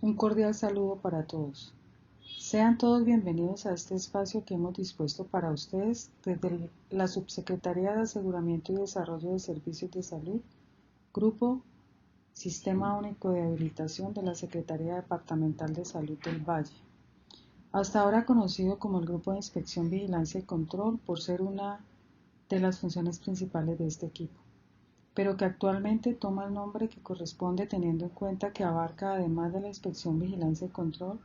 Un cordial saludo para todos. Sean todos bienvenidos a este espacio que hemos dispuesto para ustedes desde la Subsecretaría de Aseguramiento y Desarrollo de Servicios de Salud, Grupo Sistema Único de Habilitación de la Secretaría Departamental de Salud del Valle. Hasta ahora conocido como el Grupo de Inspección, Vigilancia y Control por ser una de las funciones principales de este equipo, pero que actualmente toma el nombre que corresponde teniendo en cuenta que abarca, además de la inspección, vigilancia y control,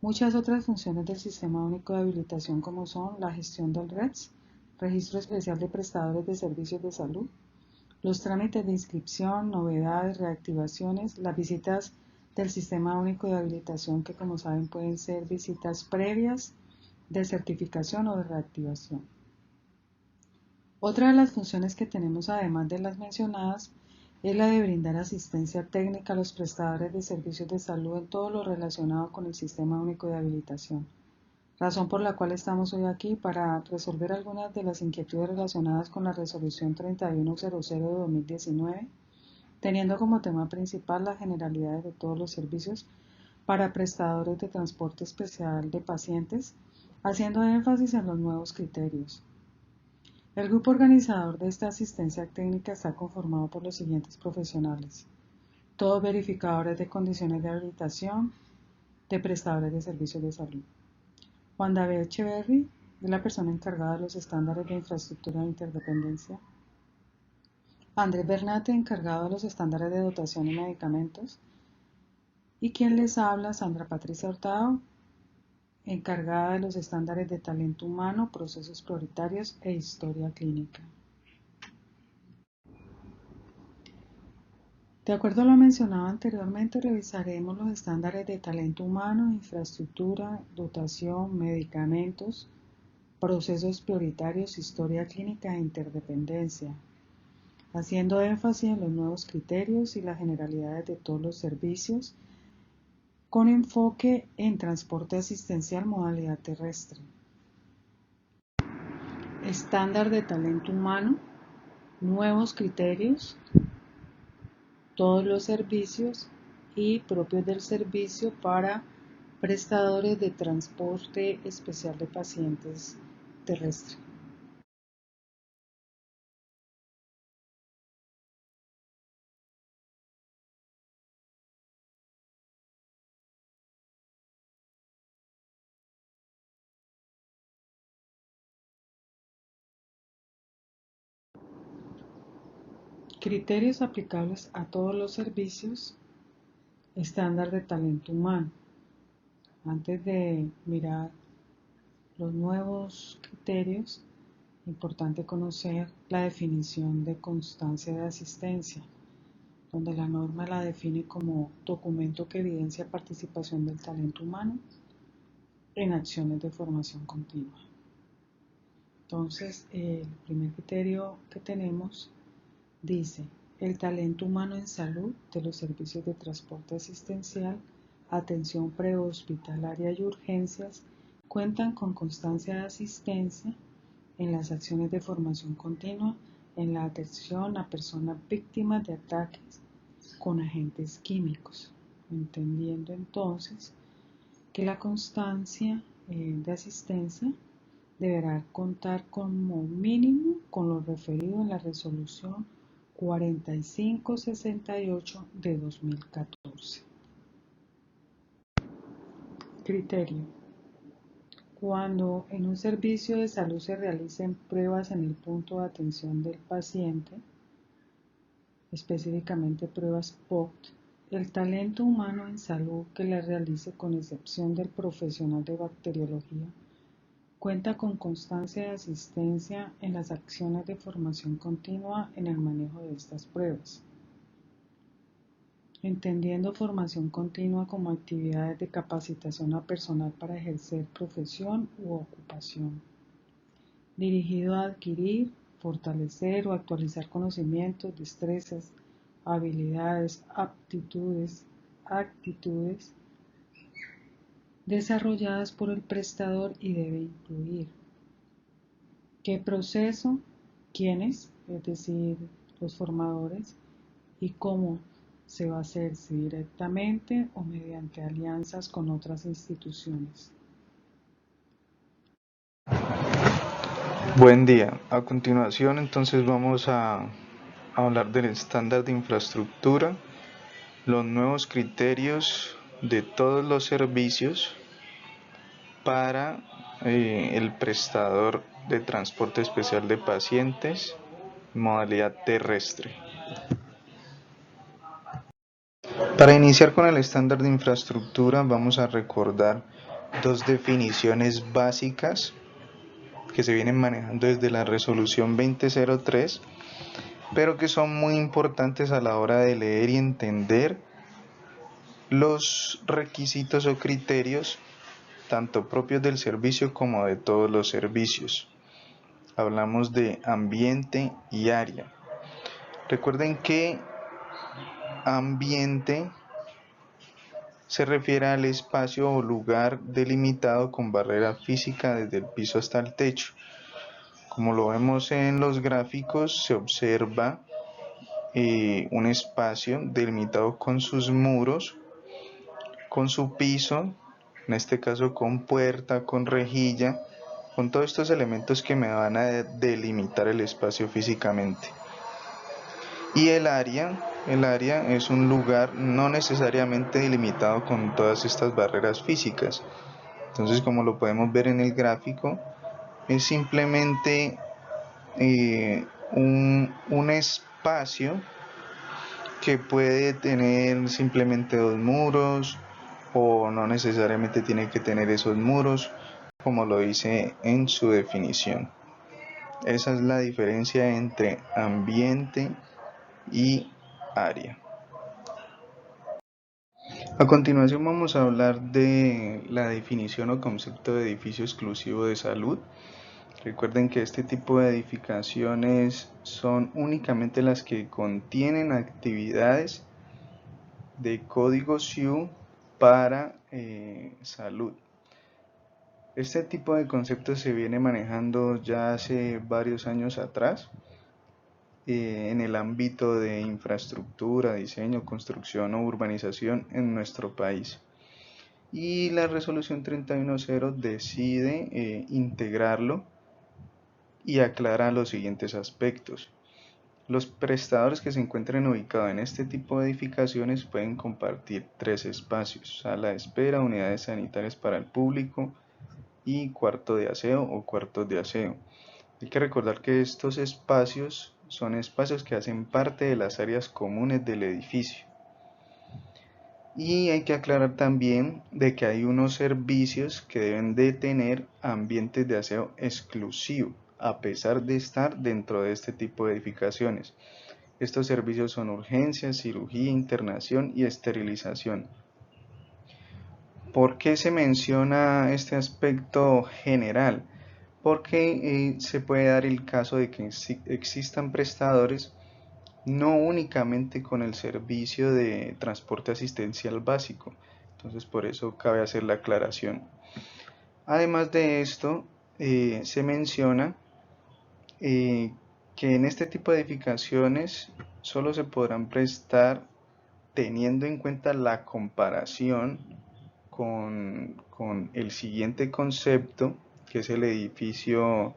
muchas otras funciones del Sistema Único de Habilitación como son la gestión del RETS, Registro Especial de Prestadores de Servicios de Salud, los trámites de inscripción, novedades, reactivaciones, las visitas del Sistema Único de Habilitación que, como saben, pueden ser visitas previas, de certificación o de reactivación. Otra de las funciones que tenemos, además de las mencionadas, es la de brindar asistencia técnica a los prestadores de servicios de salud en todo lo relacionado con el Sistema Único de Habilitación, razón por la cual estamos hoy aquí para resolver algunas de las inquietudes relacionadas con la Resolución 3100 de 2019, teniendo como tema principal las generalidades de todos los servicios para prestadores de transporte especial de pacientes, haciendo énfasis en los nuevos criterios. El grupo organizador de esta asistencia técnica está conformado por los siguientes profesionales: todos verificadores de condiciones de habilitación de prestadores de servicios de salud. Juan David Echeverry es la persona encargada de los estándares de infraestructura de interdependencia. Andrés Bernate, encargado de los estándares de dotación y medicamentos. Y quien les habla, Sandra Patricia Hurtado, encargada de los estándares de talento humano, procesos prioritarios e historia clínica. De acuerdo a lo mencionado anteriormente, revisaremos los estándares de talento humano, infraestructura, dotación, medicamentos, procesos prioritarios, historia clínica e interdependencia, haciendo énfasis en los nuevos criterios y las generalidades de todos los servicios, con enfoque en transporte asistencial modalidad terrestre. Estándar de talento humano, nuevos criterios, todos los servicios y propios del servicio para prestadores de transporte especial de pacientes terrestre. Criterios aplicables a todos los servicios. Estándar de talento humano. Antes de mirar los nuevos criterios, importante conocer la definición de constancia de asistencia, donde la norma la define como documento que evidencia participación del talento humano en acciones de formación continua. Entonces, el primer criterio que tenemos dice: el talento humano en salud de los servicios de transporte asistencial, atención prehospitalaria y urgencias cuentan con constancia de asistencia en las acciones de formación continua en la atención a personas víctimas de ataques con agentes químicos, entendiendo entonces que la constancia de asistencia deberá contar como mínimo con lo referido en la resolución 4568 de 2014. Criterio: cuando en un servicio de salud se realicen pruebas en el punto de atención del paciente, específicamente pruebas POCT, el talento humano en salud que las realice, con excepción del profesional de bacteriología, cuenta con constancia de asistencia en las acciones de formación continua en el manejo de estas pruebas, entendiendo formación continua como actividades de capacitación a personal para ejercer profesión u ocupación, dirigido a adquirir, fortalecer o actualizar conocimientos, destrezas, habilidades, aptitudes, actitudes desarrolladas por el prestador, y debe incluir qué proceso, quiénes, es decir, los formadores, y cómo ¿Se va a hacer directamente o mediante alianzas con otras instituciones? Buen día. A continuación, entonces vamos a hablar del estándar de infraestructura, los nuevos criterios de todos los servicios para el prestador de transporte especial de pacientes, modalidad terrestre. Para iniciar con el estándar de infraestructura, vamos a recordar dos definiciones básicas que se vienen manejando desde la resolución 2003, pero que son muy importantes a la hora de leer y entender los requisitos o criterios tanto propios del servicio como de todos los servicios. Hablamos de ambiente y área. Recuerden que ambiente se refiere al espacio o lugar delimitado con barrera física desde el piso hasta el techo. Como lo vemos en los gráficos, se observa un espacio delimitado con sus muros, con su piso, en este caso con puerta, con rejilla, con todos estos elementos que me van a delimitar el espacio físicamente. Y el área es un lugar no necesariamente delimitado con todas estas barreras físicas. Entonces, como lo podemos ver en el gráfico, es simplemente un espacio que puede tener simplemente dos muros o no necesariamente tiene que tener esos muros, como lo dice en su definición. Esa es la diferencia entre ambiente y área. A continuación vamos a hablar de la definición o concepto de edificio exclusivo de salud. Recuerden que este tipo de edificaciones son únicamente las que contienen actividades de código SIU para salud. Este tipo de concepto se viene manejando ya hace varios años atrás en el ámbito de infraestructura, diseño, construcción o urbanización en nuestro país. Y la resolución 31.0 decide integrarlo y aclara los siguientes aspectos. Los prestadores que se encuentren ubicados en este tipo de edificaciones pueden compartir tres espacios: sala de espera, unidades sanitarias para el público y cuarto de aseo o cuartos de aseo. Hay que recordar que estos espacios son espacios que hacen parte de las áreas comunes del edificio. Y hay que aclarar también de que hay unos servicios que deben de tener ambientes de aseo exclusivo, a pesar de estar dentro de este tipo de edificaciones. Estos servicios son urgencias, cirugía, internación y esterilización. ¿Por qué se menciona este aspecto general? Porque se puede dar el caso de que existan prestadores no únicamente con el servicio de transporte asistencial básico. Entonces por eso cabe hacer la aclaración. Además de esto, se menciona que en este tipo de edificaciones solo se podrán prestar teniendo en cuenta la comparación con el siguiente concepto, que es el edificio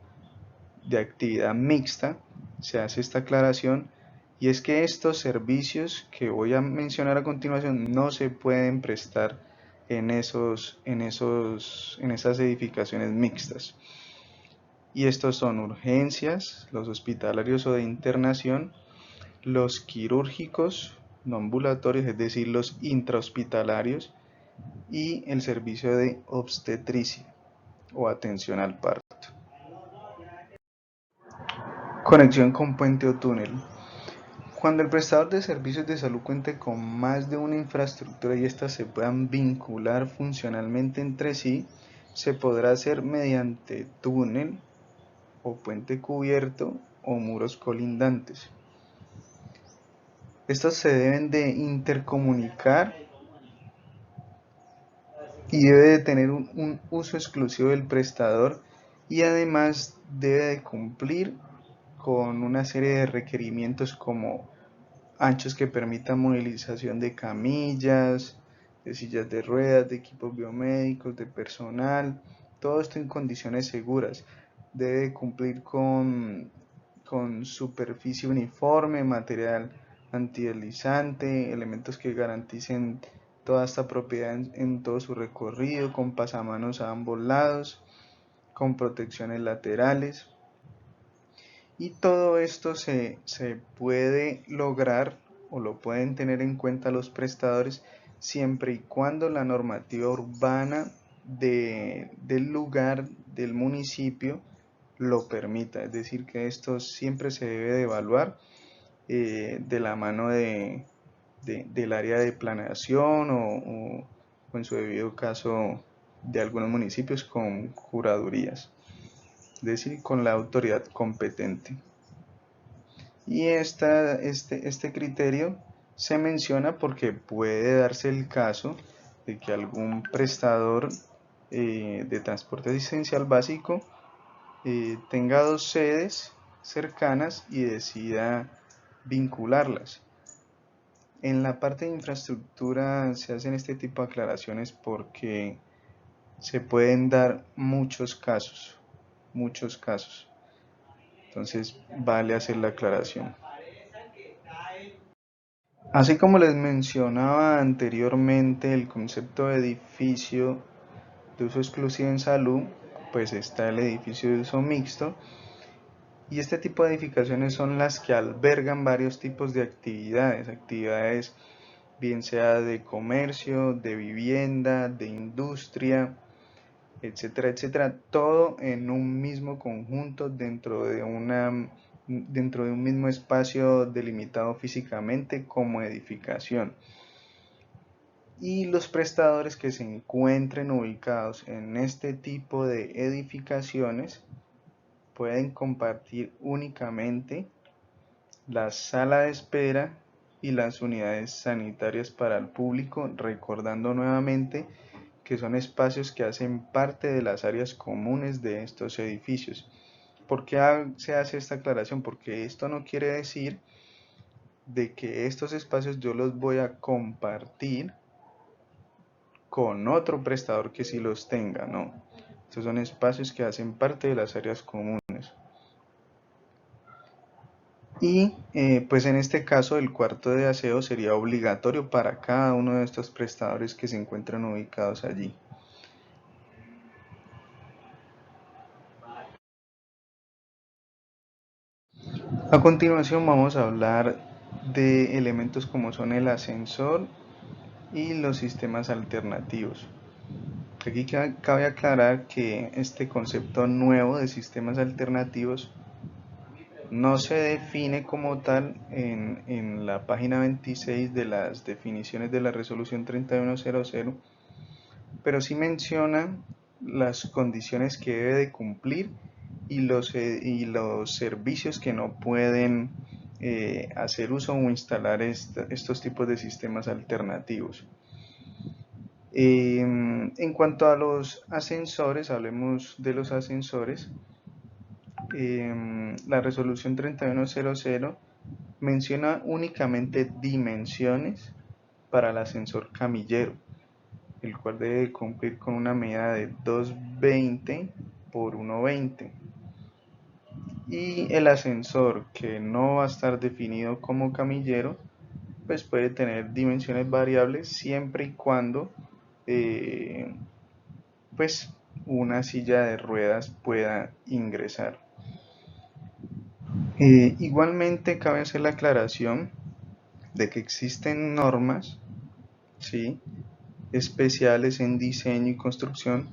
de actividad mixta. Se hace esta aclaración, y es que estos servicios que voy a mencionar a continuación no se pueden prestar en esas edificaciones mixtas. Y estos son urgencias, los hospitalarios o de internación, los quirúrgicos no ambulatorios, es decir, los intrahospitalarios, y el servicio de obstetricia o atención al parto. Conexión con puente o túnel. Cuando el prestador de servicios de salud cuente con más de una infraestructura y éstas se puedan vincular funcionalmente entre sí, se podrá hacer mediante túnel o puente cubierto o muros colindantes. Estos se deben de intercomunicar y debe de tener un uso exclusivo del prestador, y además debe de cumplir con una serie de requerimientos como anchos que permitan movilización de camillas, de sillas de ruedas, de equipos biomédicos, de personal, todo esto en condiciones seguras. Debe cumplir con superficie uniforme, material antideslizante, elementos que garanticen toda esta propiedad en todo su recorrido, con pasamanos a ambos lados, con protecciones laterales. Y todo esto se puede lograr o lo pueden tener en cuenta los prestadores siempre y cuando la normativa urbana del lugar, del municipio, lo permita. Es decir, que esto siempre se debe de evaluar de la mano del área de planeación o en su debido caso de algunos municipios con curadurías, es decir, con la autoridad competente. Y este criterio se menciona porque puede darse el caso de que algún prestador de transporte asistencial básico tenga dos sedes cercanas y decida vincularlas. En la parte de infraestructura se hacen este tipo de aclaraciones porque se pueden dar muchos casos. Entonces vale hacer la aclaración. Así como les mencionaba anteriormente, el concepto de edificio de uso exclusivo en salud, pues está el edificio de uso mixto, y este tipo de edificaciones son las que albergan varios tipos de actividades bien sea de comercio, de vivienda, de industria, etcétera, etcétera, todo en un mismo conjunto dentro de un mismo espacio delimitado físicamente como edificación. Y los prestadores que se encuentren ubicados en este tipo de edificaciones pueden compartir únicamente la sala de espera y las unidades sanitarias para el público, recordando nuevamente que son espacios que hacen parte de las áreas comunes de estos edificios. ¿Por qué se hace esta aclaración? Porque esto no quiere decir de que estos espacios yo los voy a compartir con otro prestador que sí los tenga, no. Estos son espacios que hacen parte de las áreas comunes. Y pues en este caso el cuarto de aseo sería obligatorio para cada uno de estos prestadores que se encuentran ubicados allí. A continuación vamos a hablar de elementos como son el ascensor y los sistemas alternativos. Aquí cabe aclarar que este concepto nuevo de sistemas alternativos no se define como tal en la página 26 de las definiciones de la resolución 3100, pero sí menciona las condiciones que debe de cumplir y los servicios que no pueden hacer uso o instalar estos tipos de sistemas alternativos. En cuanto a los ascensores, hablemos de los ascensores. La resolución 3100 menciona únicamente dimensiones para el ascensor camillero, el cual debe cumplir con una medida de 220 por 120. Y el ascensor que no va a estar definido como camillero, pues puede tener dimensiones variables siempre y cuando pues una silla de ruedas pueda ingresar. Igualmente cabe hacer la aclaración de que existen normas, ¿sí?, especiales en diseño y construcción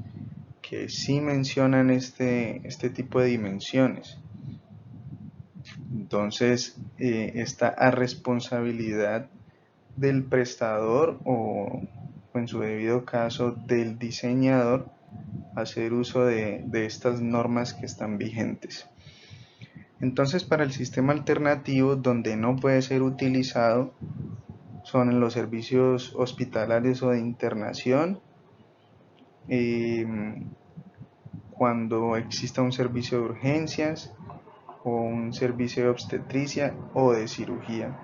que sí mencionan este tipo de dimensiones. Entonces está a responsabilidad del prestador o en su debido caso del diseñador hacer uso de estas normas que están vigentes. Entonces, para el sistema alternativo, donde no puede ser utilizado son en los servicios hospitalarios o de internación, cuando exista un servicio de urgencias o un servicio de obstetricia o de cirugía.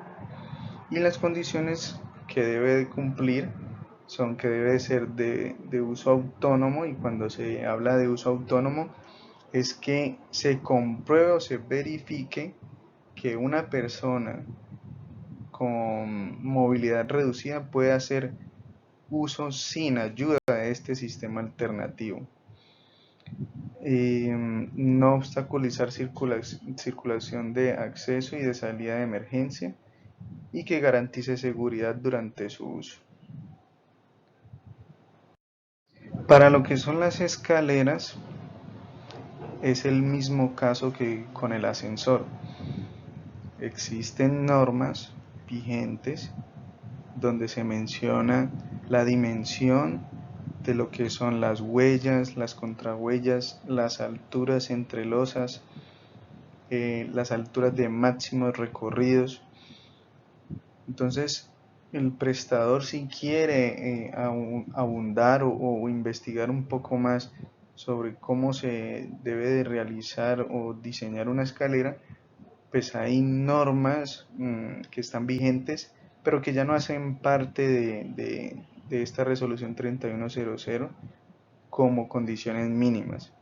y las condiciones que debe de cumplir son que debe ser de uso autónomo, y cuando se habla de uso autónomo es que se compruebe o se verifique que una persona con movilidad reducida puede hacer uso sin ayuda de este sistema alternativo. No obstaculizar circulación de acceso y de salida de emergencia, y que garantice seguridad durante su uso. Para lo que son las escaleras, es el mismo caso que con el ascensor. Existen normas vigentes donde se menciona la dimensión de lo que son las huellas, las contrahuellas, las alturas entre losas, las alturas de máximos recorridos. Entonces, el prestador, si quiere abundar o investigar un poco más sobre cómo se debe de realizar o diseñar una escalera, pues hay normas que están vigentes, pero que ya no hacen parte de esta resolución 3100 como condiciones mínimas.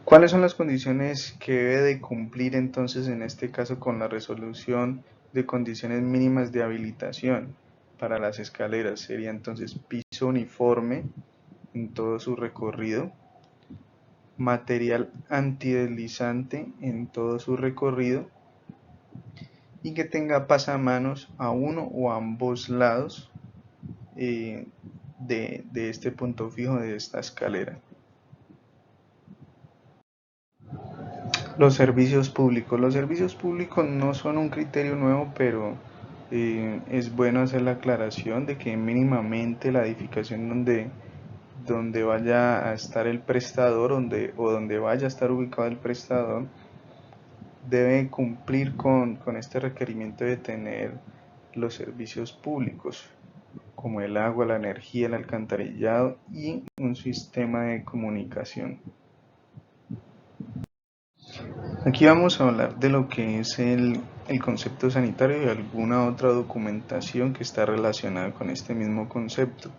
¿Cuáles son las condiciones que debe de cumplir entonces en este caso con la resolución de condiciones mínimas de habilitación para las escaleras? Sería entonces piso uniforme en todo su recorrido, material antideslizante en todo su recorrido, y que tenga pasamanos a uno o a ambos lados de este punto fijo de esta escalera. Los servicios públicos. Los servicios públicos no son un criterio nuevo, pero es bueno hacer la aclaración de que mínimamente la edificación donde vaya a estar el prestador o donde vaya a estar ubicado el prestador debe cumplir con este requerimiento de tener los servicios públicos, como el agua, la energía, el alcantarillado y un sistema de comunicación. Aquí vamos a hablar de lo que es el concepto sanitario y alguna otra documentación que está relacionada con este mismo concepto.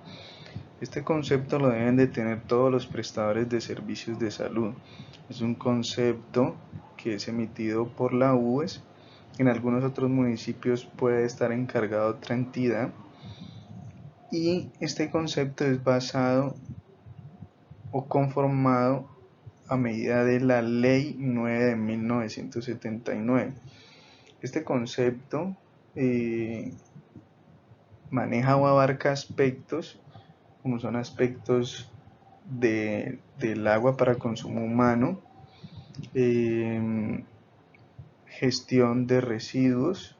Este concepto lo deben de tener todos los prestadores de servicios de salud. Es un concepto que es emitido por la UES. En algunos otros municipios puede estar encargado otra entidad, y este concepto es basado o conformado a medida de la Ley 9 de 1979. Este concepto maneja o abarca aspectos como son aspectos del agua para consumo humano, gestión de residuos,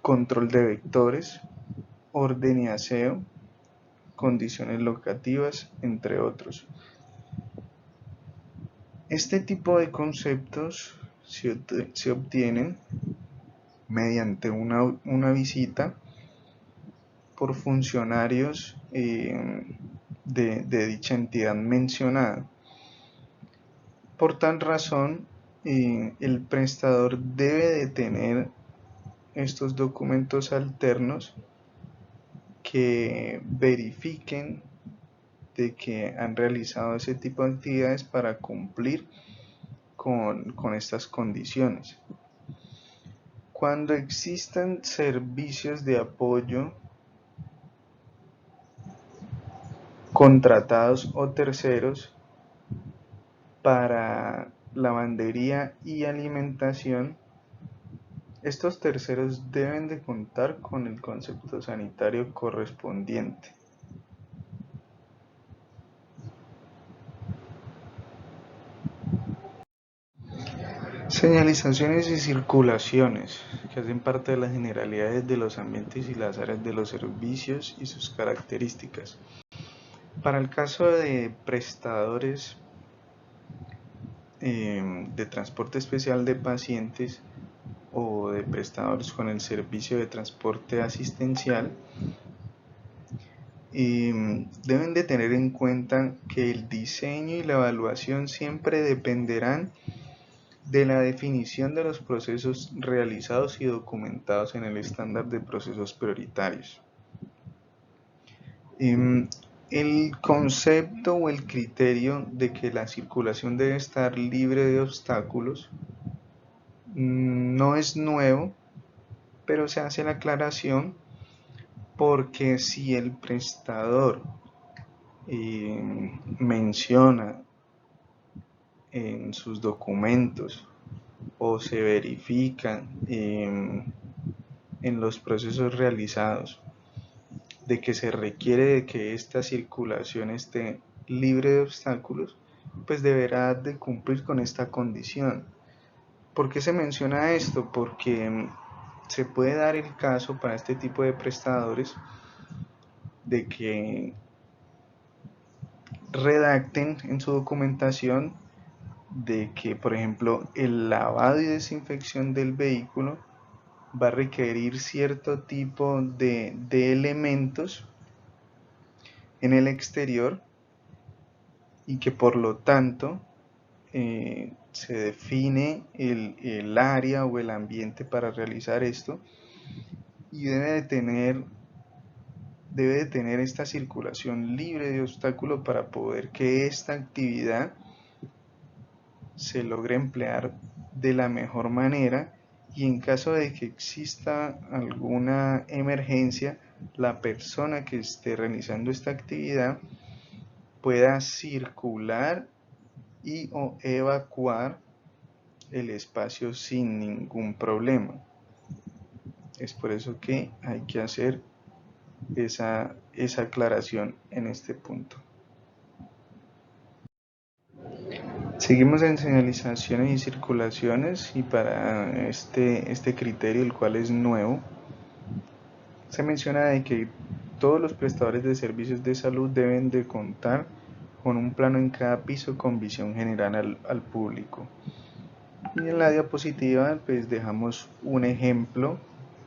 control de vectores, orden y aseo, condiciones locativas, entre otros. Este tipo de conceptos se obtienen mediante una visita por funcionarios de dicha entidad mencionada. Por tal razón, el prestador debe de tener estos documentos alternos que verifiquen de que han realizado ese tipo de actividades para cumplir con estas condiciones. Cuando existan servicios de apoyo contratados o terceros para lavandería y alimentación, estos terceros deben de contar con el concepto sanitario correspondiente. Señalizaciones y circulaciones, que hacen parte de las generalidades de los ambientes y las áreas de los servicios y sus características. Para el caso de prestadores de transporte especial de pacientes o de prestadores con el servicio de transporte asistencial, deben de tener en cuenta que el diseño y la evaluación siempre dependerán de la definición de los procesos realizados y documentados en el estándar de procesos prioritarios. El concepto o el criterio de que la circulación debe estar libre de obstáculos no es nuevo, pero se hace la aclaración porque si el prestador menciona en sus documentos o se verifica en los procesos realizados de que se requiere de que esta circulación esté libre de obstáculos, pues deberá de cumplir con esta condición. ¿Por qué se menciona esto? Porque se puede dar el caso para este tipo de prestadores de que redacten en su documentación de que, por ejemplo, el lavado y desinfección del vehículo va a requerir cierto tipo de elementos en el exterior y que por lo tanto se define el área o el ambiente para realizar esto y debe de tener esta circulación libre de obstáculos para poder que esta actividad se logre emplear de la mejor manera y en caso de que exista alguna emergencia, la persona que esté realizando esta actividad pueda circular y o evacuar el espacio sin ningún problema. Es por eso que hay que hacer esa aclaración en este punto. Seguimos en señalizaciones y circulaciones y para este criterio, el cual es nuevo, se menciona de que todos los prestadores de servicios de salud deben de contar con un plano en cada piso con visión general al público. Y en la diapositiva pues dejamos un ejemplo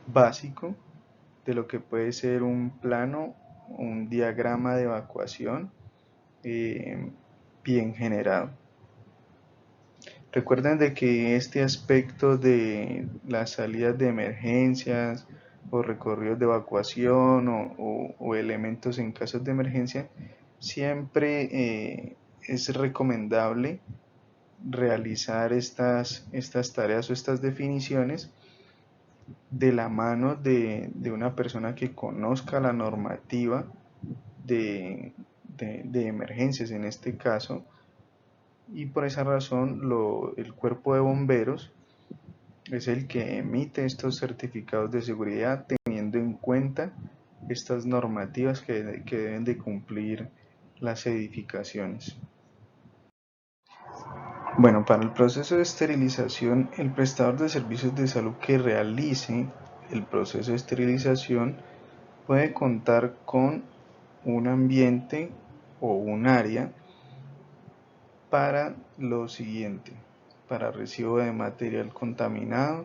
básico de lo que puede ser un plano, un diagrama de evacuación bien generado. Recuerden de que este aspecto de las salidas de emergencias o recorridos de evacuación o elementos en casos de emergencia, siempre es recomendable realizar estas tareas o estas definiciones de la mano de una persona que conozca la normativa de emergencias en este caso, y por esa razón el cuerpo de bomberos es el que emite estos certificados de seguridad teniendo en cuenta estas normativas que deben de cumplir las edificaciones. Bueno, para el proceso de esterilización, el prestador de servicios de salud que realice el proceso de esterilización puede contar con un ambiente o un área para lo siguiente: para recibo de material contaminado,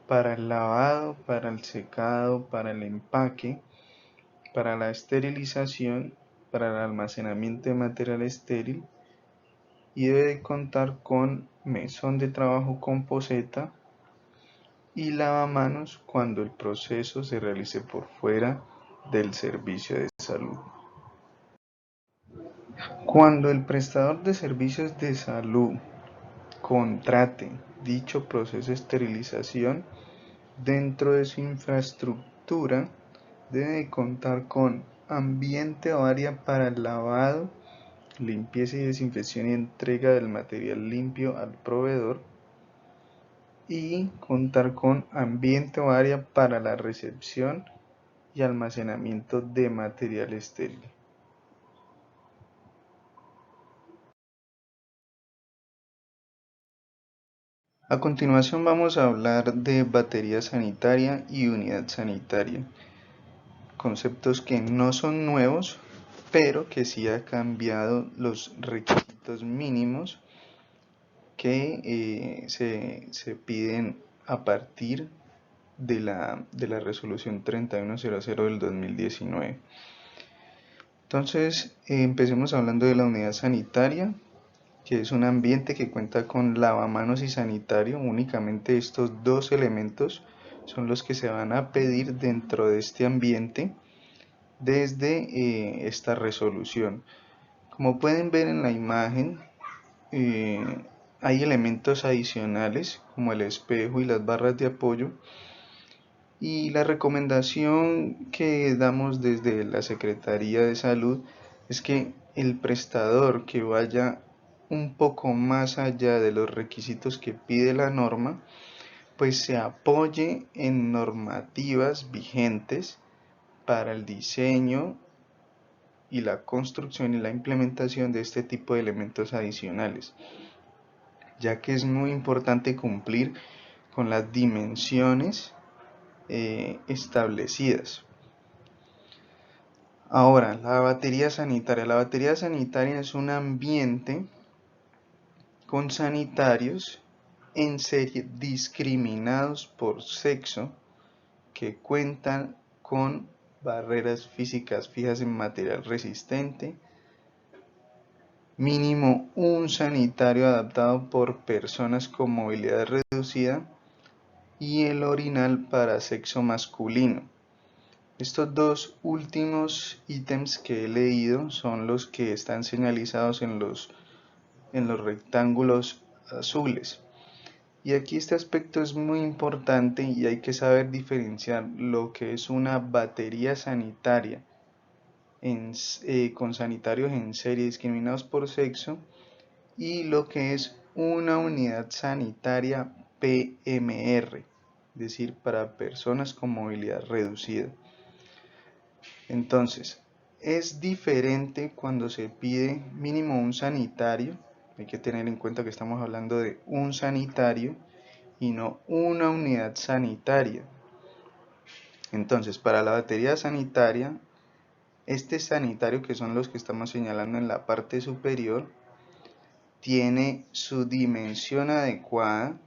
para el lavado, para el secado, para el empaque, para la esterilización, para el almacenamiento de material estéril, y debe contar con mesón de trabajo con poceta y lavamanos cuando el proceso se realice por fuera del servicio de salud. Cuando el prestador de servicios de salud contrate dicho proceso de esterilización, dentro de su infraestructura debe contar con ambiente o área para el lavado, limpieza y desinfección y entrega del material limpio al proveedor, y contar con ambiente o área para la recepción y almacenamiento de material estéril. A continuación vamos a hablar de batería sanitaria y unidad sanitaria, conceptos que no son nuevos, pero que sí ha cambiado los requisitos mínimos que se piden a partir de la resolución 3100 del 2019. Entonces, empecemos hablando de la unidad sanitaria. que es un ambiente que cuenta con lavamanos y sanitario. Únicamente estos dos elementos son los que se van a pedir dentro de este ambiente desde esta resolución. Como pueden ver en la imagen, hay elementos adicionales como el espejo y las barras de apoyo, y la recomendación que damos desde la Secretaría de Salud es que el prestador que vaya un poco más allá de los requisitos que pide la norma, pues se apoye en normativas vigentes para el diseño y la construcción y la implementación de este tipo de elementos adicionales, ya que es muy importante cumplir con las dimensiones establecidas. Ahora, la batería sanitaria. La batería sanitaria es un ambiente con sanitarios en serie discriminados por sexo que cuentan con barreras físicas fijas en material resistente, mínimo un sanitario adaptado por personas con movilidad reducida y el orinal para sexo masculino. Estos dos últimos ítems que he leído son los que están señalizados en los rectángulos azules. Y aquí este aspecto es muy importante y hay que saber diferenciar lo que es una batería sanitaria con sanitarios en serie discriminados por sexo y lo que es una unidad sanitaria PMR, es decir, para personas con movilidad reducida. Entonces, es diferente cuando se pide mínimo un sanitario. Hay que tener en cuenta que estamos hablando de un sanitario y no una unidad sanitaria. Entonces, para la batería sanitaria, este sanitario, que son los que estamos señalando en la parte superior, tiene su dimensión adecuada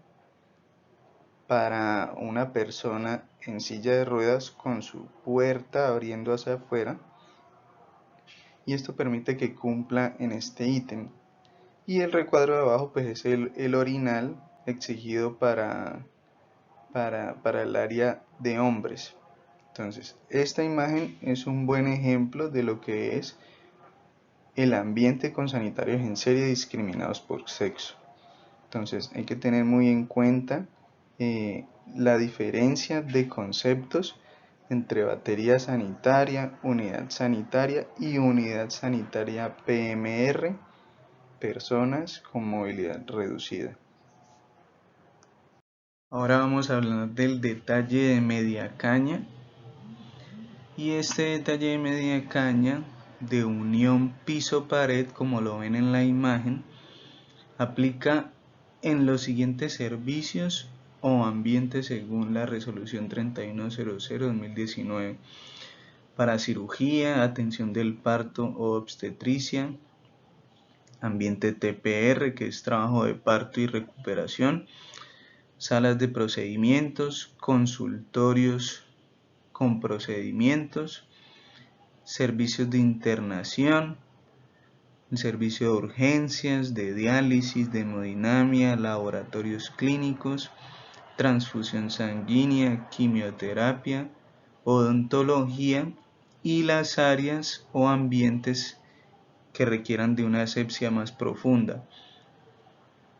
para una persona en silla de ruedas con su puerta abriendo hacia afuera, y esto permite que cumpla en este ítem. Y el recuadro de abajo pues es el orinal exigido para el área de hombres. Entonces, esta imagen es un buen ejemplo de lo que es el ambiente con sanitarios en serie discriminados por sexo. Entonces, hay que tener muy en cuenta la diferencia de conceptos entre batería sanitaria, unidad sanitaria y unidad sanitaria PMR, personas con movilidad reducida. Ahora vamos a hablar del detalle de media caña, y este detalle de media caña de unión piso-pared, como lo ven en la imagen, aplica en los siguientes servicios o ambientes según la resolución 3100/2019: para cirugía, atención del parto o obstetricia, ambiente TPR, que es trabajo de parto y recuperación, salas de procedimientos, consultorios con procedimientos, servicios de internación, el servicio de urgencias, de diálisis, de hemodinamia, laboratorios clínicos, transfusión sanguínea, quimioterapia, odontología y las áreas o ambientes que requieran de una asepsia más profunda.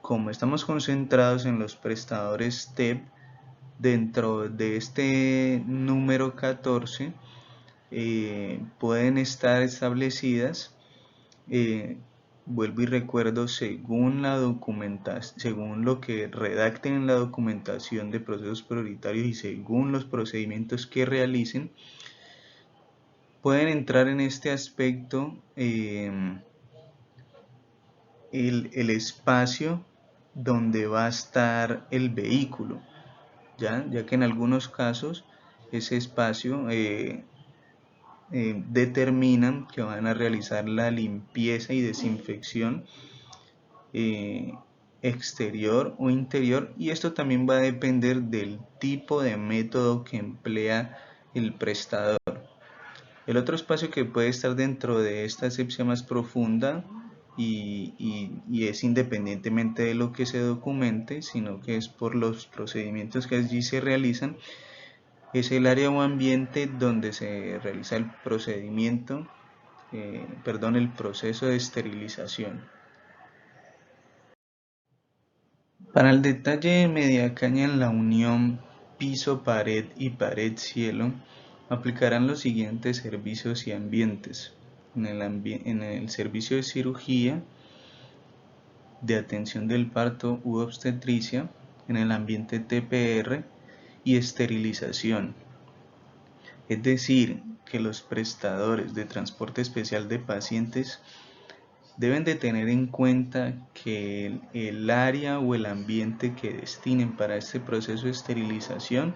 Como estamos concentrados en los prestadores TEP, dentro de este número 14 pueden estar establecidas, vuelvo y recuerdo, según lo que redacten en la documentación de procesos prioritarios y según los procedimientos que realicen, pueden entrar en este aspecto el espacio donde va a estar el vehículo, ya que en algunos casos ese espacio determinan que van a realizar la limpieza y desinfección exterior o interior, y esto también va a depender del tipo de método que emplea el prestador. El otro espacio que puede estar dentro de esta asepsia más profunda y es independientemente de lo que se documente, sino que es por los procedimientos que allí se realizan. Es el área o ambiente donde se realiza el procedimiento, el proceso de esterilización. Para el detalle de media caña en la unión piso-pared y pared-cielo, aplicarán los siguientes servicios y ambientes. En el servicio de cirugía, de atención del parto u obstetricia, en el ambiente TPR y esterilización. Es decir, que los prestadores de transporte especial de pacientes deben de tener en cuenta que el área o el ambiente que destinen para este proceso de esterilización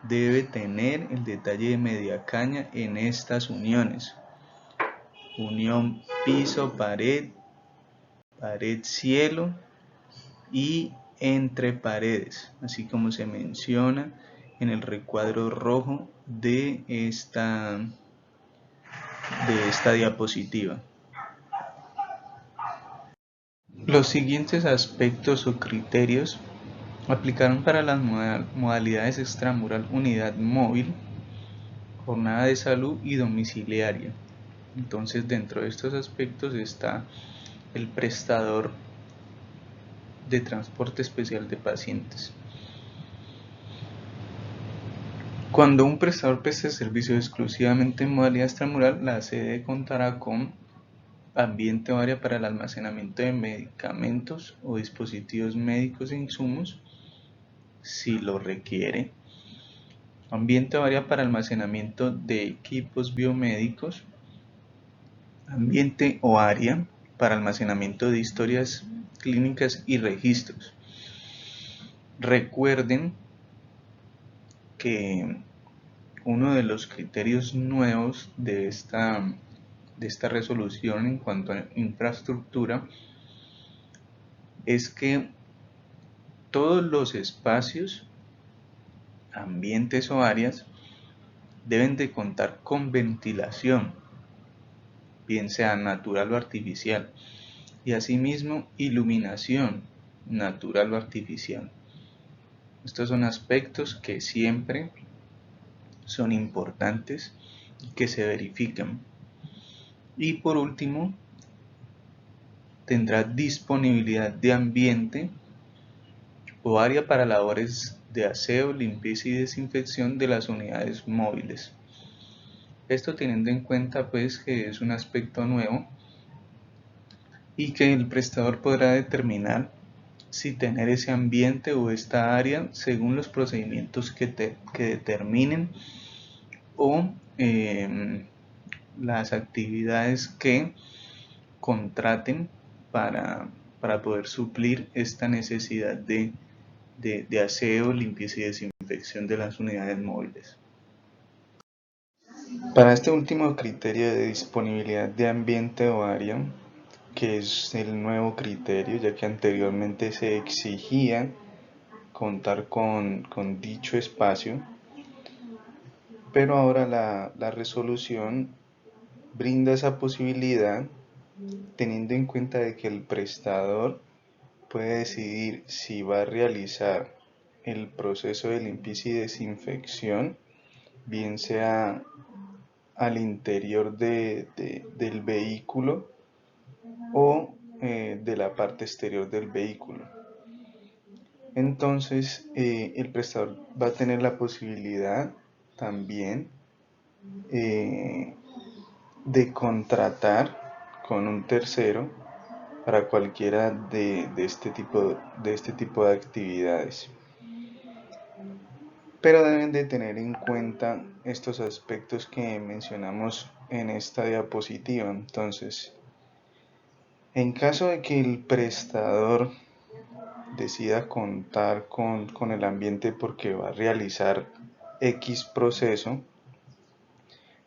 debe tener el detalle de media caña en estas uniones: unión piso-pared, pared-cielo y entre paredes, así como se menciona en el recuadro rojo de esta diapositiva. Los siguientes aspectos o criterios aplicaron para las modalidades extramural: unidad móvil, jornada de salud y domiciliaria. Entonces, dentro de estos aspectos está el prestador de transporte especial de pacientes. Cuando un prestador preste servicio exclusivamente en modalidad extramural, la sede contará con ambiente o área para el almacenamiento de medicamentos o dispositivos médicos e insumos, si lo requiere; ambiente o área para almacenamiento de equipos biomédicos; ambiente o área para almacenamiento de historias clínicas y registros. Recuerden que uno de los criterios nuevos de esta resolución en cuanto a infraestructura es que todos los espacios, ambientes o áreas deben de contar con ventilación, bien sea natural o artificial, y asimismo iluminación natural o artificial. Estos son aspectos que siempre son importantes y que se verifican. Y por último, tendrá disponibilidad de ambiente o área para labores de aseo, limpieza y desinfección de las unidades móviles. Esto teniendo en cuenta pues que es un aspecto nuevo y que el prestador podrá determinar si tener ese ambiente o esta área según los procedimientos que determinen o las actividades que contraten para poder suplir esta necesidad de aseo, limpieza y desinfección de las unidades móviles. Para este último criterio de disponibilidad de ambiente o área, que es el nuevo criterio, ya que anteriormente se exigía contar con dicho espacio, pero ahora la resolución brinda esa posibilidad, teniendo en cuenta de que el prestador puede decidir si va a realizar el proceso de limpieza y desinfección, bien sea al interior del vehículo o de la parte exterior del vehículo. Entonces, el prestador va a tener la posibilidad también de contratar con un tercero para cualquiera de este tipo de actividades. Pero deben de tener en cuenta estos aspectos que mencionamos en esta diapositiva. Entonces, en caso de que el prestador decida contar con el ambiente porque va a realizar X proceso,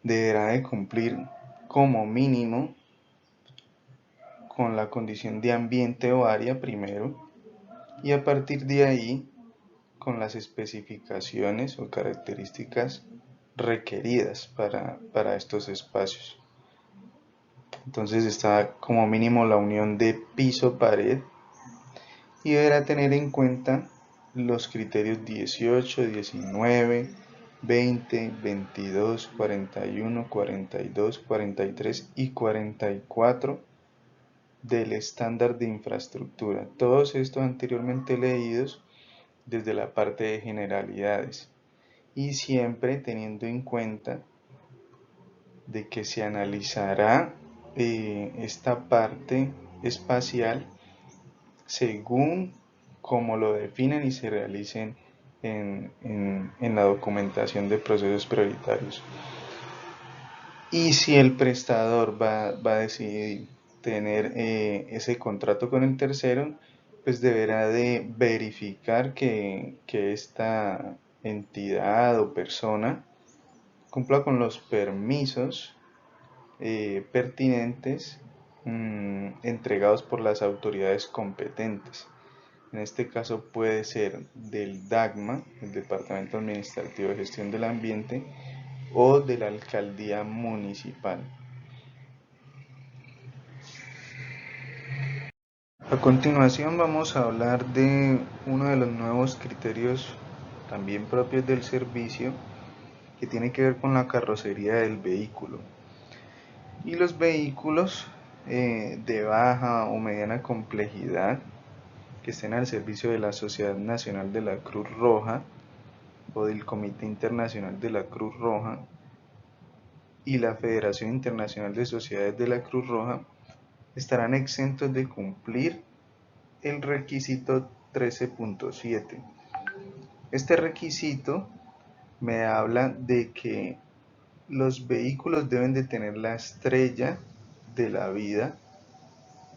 deberá de cumplir como mínimo con la condición de ambiente o área primero, y a partir de ahí con las especificaciones o características requeridas para estos espacios. Entonces está como mínimo la unión de piso-pared y deberá tener en cuenta los criterios 18, 19, 20, 22, 41, 42, 43 y 44 del estándar de infraestructura. Todos estos anteriormente leídos desde la parte de generalidades y siempre teniendo en cuenta de que se analizará esta parte espacial según como lo definen y se realicen en la documentación de procesos prioritarios. Y si el prestador va a decidir tener ese contrato con el tercero, pues deberá de verificar que esta entidad o persona cumpla con los permisos pertinentes entregados por las autoridades competentes. En este caso puede ser del DAGMA, el Departamento Administrativo de Gestión del Ambiente, o de la Alcaldía Municipal. A continuación vamos a hablar de uno de los nuevos criterios también propios del servicio que tiene que ver con la carrocería del vehículo. Y los vehículos de baja o mediana complejidad que estén al servicio de la Sociedad Nacional de la Cruz Roja o del Comité Internacional de la Cruz Roja y la Federación Internacional de Sociedades de la Cruz Roja estarán exentos de cumplir el requisito 13.7. Este requisito me habla de que los vehículos deben de tener la estrella de la vida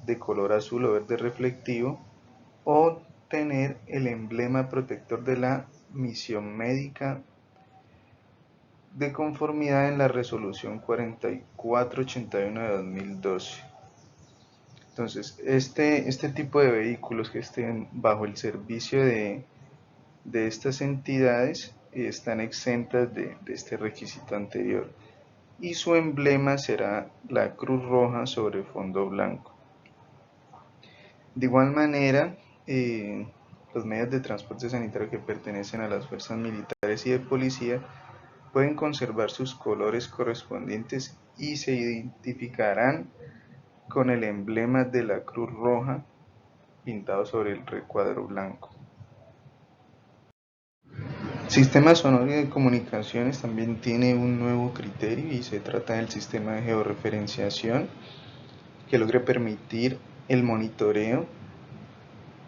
de color azul o verde reflectivo o tener el emblema protector de la misión médica de conformidad en la resolución 4481 de 2012. Entonces, este tipo de vehículos que estén bajo el servicio de estas entidades están exentas de este requisito anterior y su emblema será la Cruz Roja sobre fondo blanco. De igual manera, los medios de transporte sanitario que pertenecen a las fuerzas militares y de policía pueden conservar sus colores correspondientes y se identificarán con el emblema de la Cruz Roja pintado sobre el recuadro blanco. Sistema sonoro y de comunicaciones también tiene un nuevo criterio y se trata del sistema de georreferenciación que logre permitir el monitoreo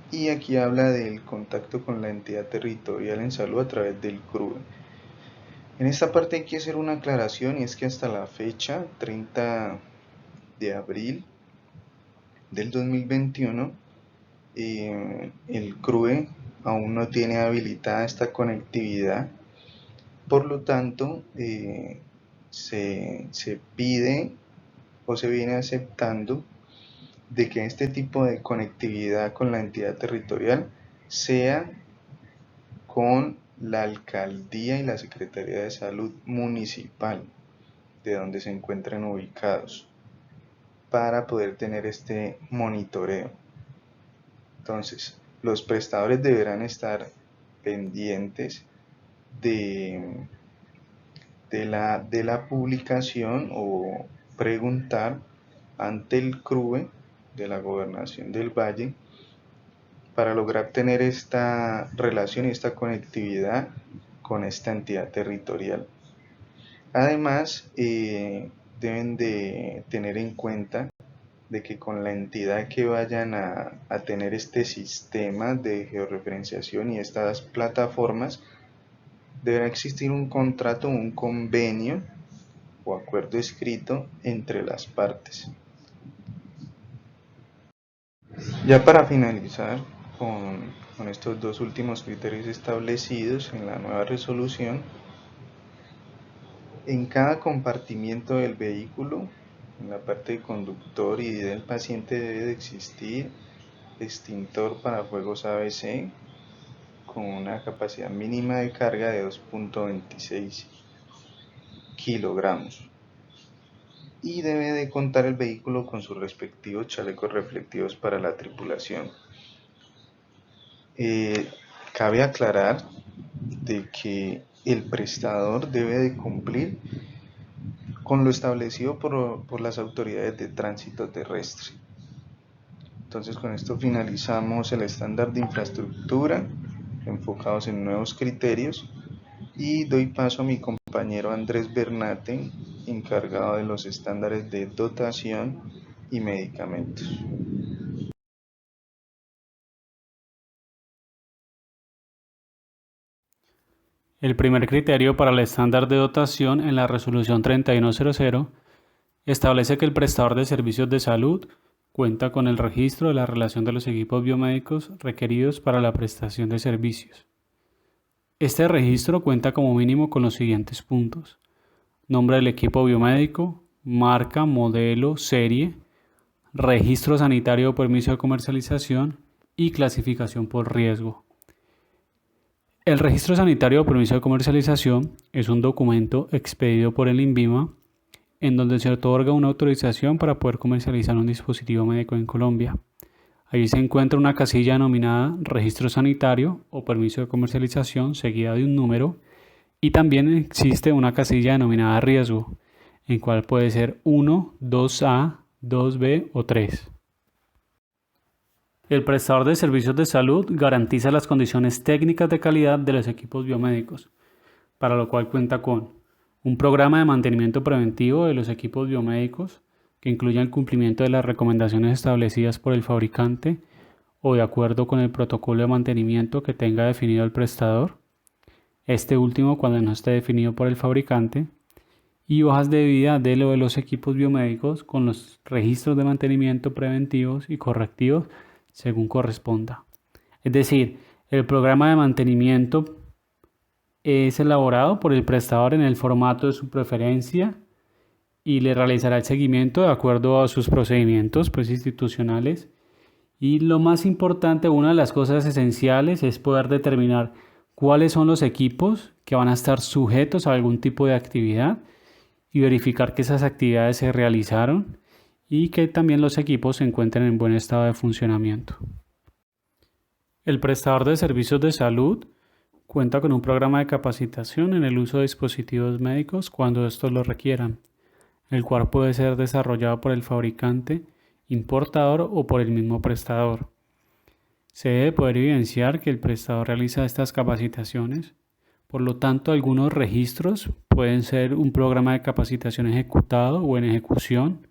y aquí habla del contacto con la entidad territorial en salud a través del CRUE. En esta parte hay que hacer una aclaración y es que hasta la fecha, 30 de abril del 2021, el CRUE aún no tiene habilitada esta conectividad, por lo tanto se pide o se viene aceptando de que este tipo de conectividad con la entidad territorial sea con la alcaldía y la Secretaría de Salud Municipal de donde se encuentren ubicados para poder tener este monitoreo. Entonces, los prestadores deberán estar pendientes de la publicación o preguntar ante el CRUE de la Gobernación del Valle para lograr tener esta relación y esta conectividad con esta entidad territorial. Además, deben de tener en cuenta de que con la entidad que vayan a tener este sistema de georreferenciación y estas plataformas, deberá existir un contrato, un convenio o acuerdo escrito entre las partes. Ya para finalizar con estos dos últimos criterios establecidos en la nueva resolución, en cada compartimiento del vehículo, en la parte de conductor y del paciente debe de existir extintor para fuegos ABC con una capacidad mínima de carga de 2.26 kilogramos y debe de contar el vehículo con sus respectivos chalecos reflectivos para la tripulación. Cabe aclarar de que el prestador debe de cumplir con lo establecido por las autoridades de tránsito terrestre. Entonces con esto finalizamos el estándar de infraestructura enfocados en nuevos criterios y doy paso a mi compañero Andrés Bernate, encargado de los estándares de dotación y medicamentos. El primer criterio para el estándar de dotación en la resolución 3100 establece que el prestador de servicios de salud cuenta con el registro de la relación de los equipos biomédicos requeridos para la prestación de servicios. Este registro cuenta como mínimo con los siguientes puntos: nombre del equipo biomédico, marca, modelo, serie, registro sanitario o permiso de comercialización y clasificación por riesgo. El registro sanitario o permiso de comercialización es un documento expedido por el INVIMA en donde se otorga una autorización para poder comercializar un dispositivo médico en Colombia. Allí se encuentra una casilla denominada registro sanitario o permiso de comercialización seguida de un número, y también existe una casilla denominada riesgo, en cual puede ser 1, 2A, 2B o 3. El prestador de servicios de salud garantiza las condiciones técnicas de calidad de los equipos biomédicos, para lo cual cuenta con un programa de mantenimiento preventivo de los equipos biomédicos que incluya el cumplimiento de las recomendaciones establecidas por el fabricante o de acuerdo con el protocolo de mantenimiento que tenga definido el prestador, este último cuando no esté definido por el fabricante, y hojas de vida de los equipos biomédicos con los registros de mantenimiento preventivos y correctivos según corresponda. Es decir, el programa de mantenimiento es elaborado por el prestador en el formato de su preferencia y le realizará el seguimiento de acuerdo a sus procedimientos institucionales. Y lo más importante, una de las cosas esenciales es poder determinar cuáles son los equipos que van a estar sujetos a algún tipo de actividad y verificar que esas actividades se realizaron y que también los equipos se encuentren en buen estado de funcionamiento. El prestador de servicios de salud cuenta con un programa de capacitación en el uso de dispositivos médicos cuando estos lo requieran, el cual puede ser desarrollado por el fabricante, importador o por el mismo prestador. Se debe poder evidenciar que el prestador realiza estas capacitaciones, por lo tanto algunos registros pueden ser un programa de capacitación ejecutado o en ejecución,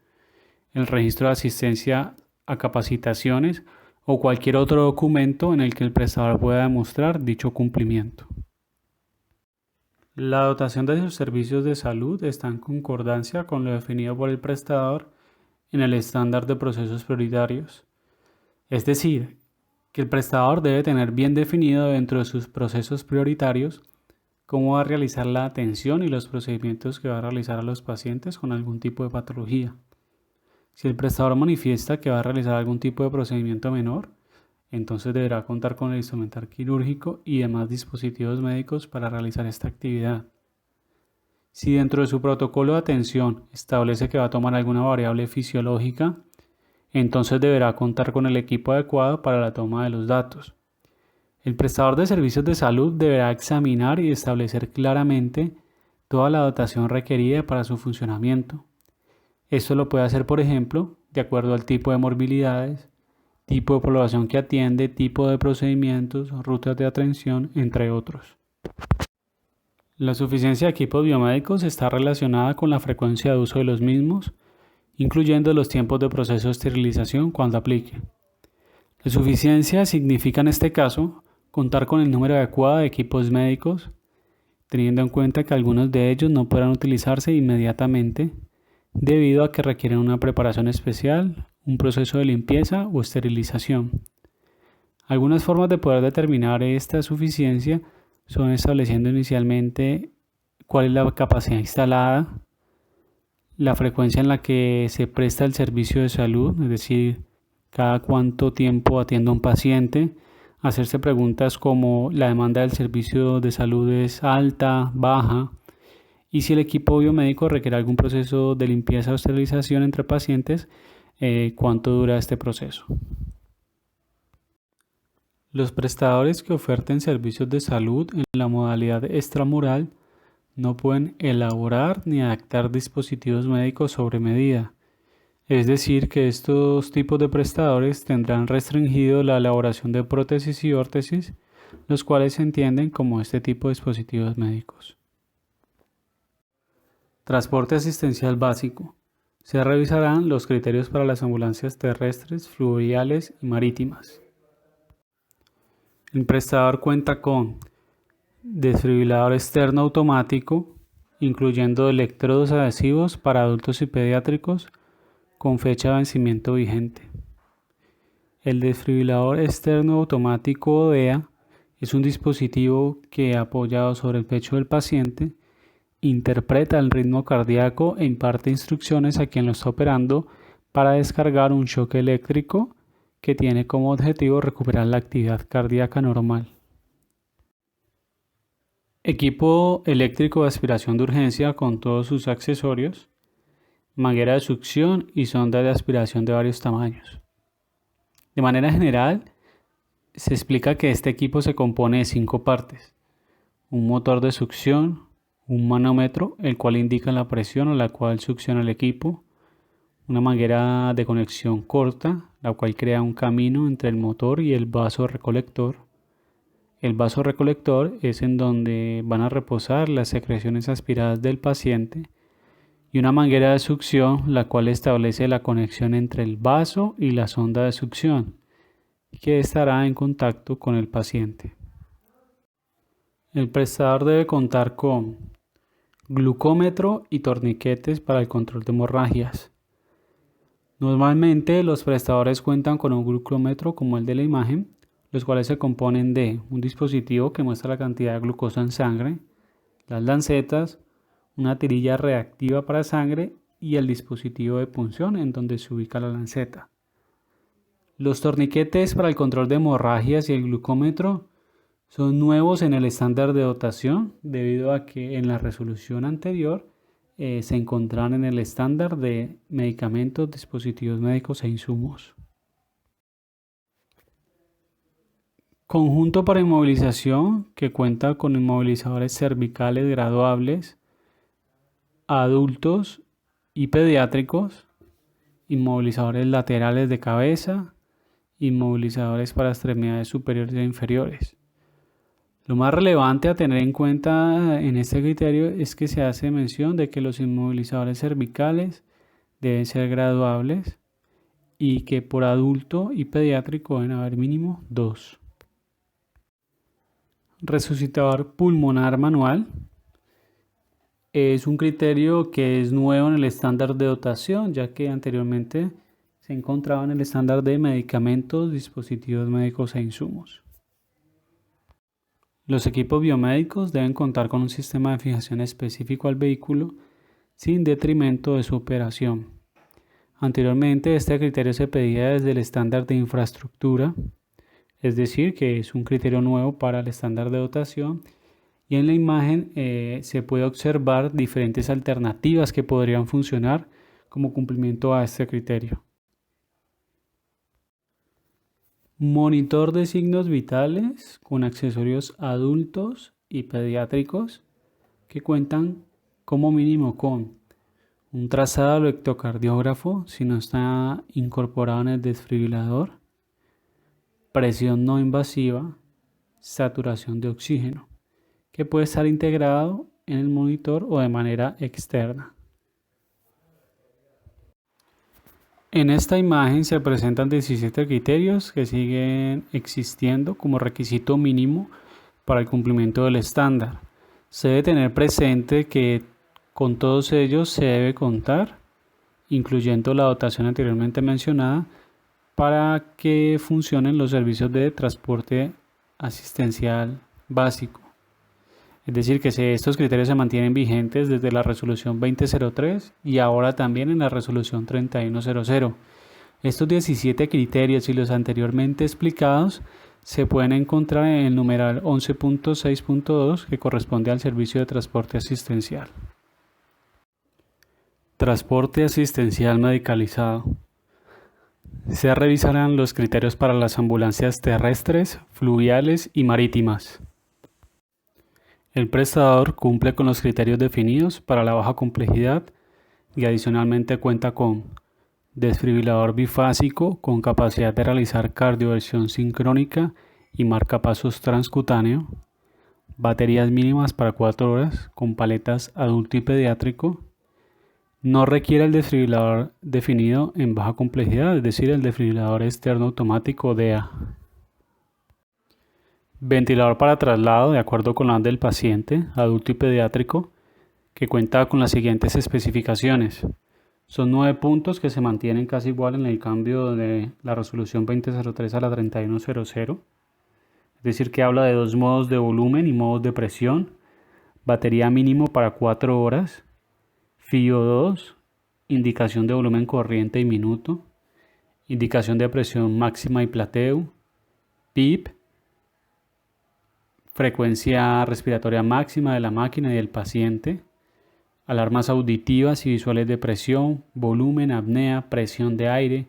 el registro de asistencia a capacitaciones o cualquier otro documento en el que el prestador pueda demostrar dicho cumplimiento. La dotación de sus servicios de salud está en concordancia con lo definido por el prestador en el estándar de procesos prioritarios. Es decir, que el prestador debe tener bien definido dentro de sus procesos prioritarios cómo va a realizar la atención y los procedimientos que va a realizar a los pacientes con algún tipo de patología. Si el prestador manifiesta que va a realizar algún tipo de procedimiento menor, entonces deberá contar con el instrumental quirúrgico y demás dispositivos médicos para realizar esta actividad. Si dentro de su protocolo de atención establece que va a tomar alguna variable fisiológica, entonces deberá contar con el equipo adecuado para la toma de los datos. El prestador de servicios de salud deberá examinar y establecer claramente toda la dotación requerida para su funcionamiento. Esto lo puede hacer, por ejemplo, de acuerdo al tipo de morbilidades, tipo de población que atiende, tipo de procedimientos, rutas de atención, entre otros. La suficiencia de equipos biomédicos está relacionada con la frecuencia de uso de los mismos, incluyendo los tiempos de proceso de esterilización cuando aplique. La suficiencia significa en este caso contar con el número adecuado de equipos médicos, teniendo en cuenta que algunos de ellos no podrán utilizarse inmediatamente debido a que requieren una preparación especial, un proceso de limpieza o esterilización. Algunas formas de poder determinar esta suficiencia son estableciendo inicialmente cuál es la capacidad instalada, la frecuencia en la que se presta el servicio de salud, es decir, cada cuánto tiempo atiende a un paciente, hacerse preguntas como la demanda del servicio de salud es alta, baja, y si el equipo biomédico requiere algún proceso de limpieza o esterilización entre pacientes, cuánto dura este proceso. Los prestadores que oferten servicios de salud en la modalidad extramural no pueden elaborar ni adaptar dispositivos médicos sobre medida. Es decir, que estos tipos de prestadores tendrán restringido la elaboración de prótesis y órtesis, los cuales se entienden como este tipo de dispositivos médicos. Transporte asistencial básico. Se revisarán los criterios para las ambulancias terrestres, fluviales y marítimas. El prestador cuenta con desfibrilador externo automático, incluyendo electrodos adhesivos para adultos y pediátricos con fecha de vencimiento vigente. El desfibrilador externo automático o DEA es un dispositivo que, apoyado sobre el pecho del paciente, interpreta el ritmo cardíaco e imparte instrucciones a quien lo está operando para descargar un choque eléctrico que tiene como objetivo recuperar la actividad cardíaca normal. Equipo eléctrico de aspiración de urgencia con todos sus accesorios, manguera de succión y sonda de aspiración de varios tamaños. De manera general, se explica que este equipo se compone de 5 partes: un motor de succión, un manómetro, el cual indica la presión a la cual succiona el equipo, una manguera de conexión corta, la cual crea un camino entre el motor y el vaso recolector. El vaso recolector es en donde van a reposar las secreciones aspiradas del paciente, y una manguera de succión, la cual establece la conexión entre el vaso y la sonda de succión, que estará en contacto con el paciente. El prestador debe contar con glucómetro y torniquetes para el control de hemorragias. Normalmente los prestadores cuentan con un glucómetro como el de la imagen, los cuales se componen de un dispositivo que muestra la cantidad de glucosa en sangre, las lancetas, una tirilla reactiva para sangre y el dispositivo de punción en donde se ubica la lanceta. Los torniquetes para el control de hemorragias y el glucómetro son nuevos en el estándar de dotación debido a que en la resolución anterior se encontraban en el estándar de medicamentos, dispositivos médicos e insumos. Conjunto para inmovilización que cuenta con inmovilizadores cervicales graduables, adultos y pediátricos, inmovilizadores laterales de cabeza, inmovilizadores para extremidades superiores e inferiores. Lo más relevante a tener en cuenta en este criterio es que se hace mención de que los inmovilizadores cervicales deben ser graduables y que por adulto y pediátrico deben haber mínimo 2. Resucitador pulmonar manual es un criterio que es nuevo en el estándar de dotación, ya que anteriormente se encontraba en el estándar de medicamentos, dispositivos médicos e insumos. Los equipos biomédicos deben contar con un sistema de fijación específico al vehículo sin detrimento de su operación. Anteriormente este criterio se pedía desde el estándar de infraestructura, es decir, que es un criterio nuevo para el estándar de dotación, y en la imagen se puede observar diferentes alternativas que podrían funcionar como cumplimiento a este criterio. Monitor de signos vitales con accesorios adultos y pediátricos que cuentan como mínimo con un trazado electrocardiógrafo si no está incorporado en el desfibrilador, presión no invasiva, saturación de oxígeno, que puede estar integrado en el monitor o de manera externa. En esta imagen se presentan 17 criterios que siguen existiendo como requisito mínimo para el cumplimiento del estándar. Se debe tener presente que con todos ellos se debe contar, incluyendo la dotación anteriormente mencionada, para que funcionen los servicios de transporte asistencial básico. Es decir, que estos criterios se mantienen vigentes desde la resolución 2003 y ahora también en la resolución 3100. Estos 17 criterios y los anteriormente explicados se pueden encontrar en el numeral 11.6.2 que corresponde al servicio de transporte asistencial. Transporte asistencial medicalizado. Se revisarán los criterios para las ambulancias terrestres, fluviales y marítimas. El prestador cumple con los criterios definidos para la baja complejidad y adicionalmente cuenta con desfibrilador bifásico con capacidad de realizar cardioversión sincrónica y marcapasos transcutáneo, baterías mínimas para 4 horas con paletas adulto y pediátrico. No requiere el desfibrilador definido en baja complejidad, es decir, el desfibrilador externo automático DEA. Ventilador para traslado de acuerdo con la edad del paciente, adulto y pediátrico, que cuenta con las siguientes especificaciones. Son 9 puntos que se mantienen casi igual en el cambio de la resolución 2003 a la 3100. Es decir, que habla de 2 modos de volumen y modos de presión, batería mínimo para 4 horas, FIO 2, indicación de volumen corriente y minuto, indicación de presión máxima y plateo, PIP, frecuencia respiratoria máxima de la máquina y del paciente, alarmas auditivas y visuales de presión, volumen, apnea, presión de aire,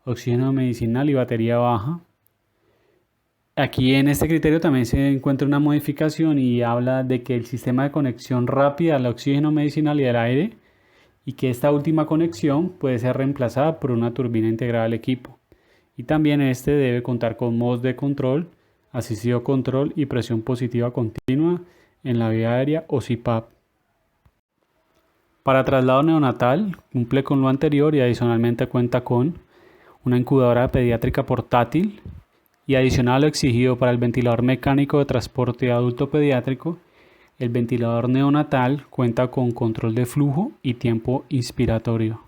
oxígeno medicinal y batería baja. Aquí en este criterio también se encuentra una modificación y habla de que el sistema de conexión rápida al oxígeno medicinal y al aire y que esta última conexión puede ser reemplazada por una turbina integrada al equipo. Y también este debe contar con modos de control, asistido control y presión positiva continua en la vía aérea o CPAP. Para traslado neonatal cumple con lo anterior y adicionalmente cuenta con una incubadora pediátrica portátil y adicional a lo exigido para el ventilador mecánico de transporte adulto pediátrico, el ventilador neonatal cuenta con control de flujo y tiempo inspiratorio.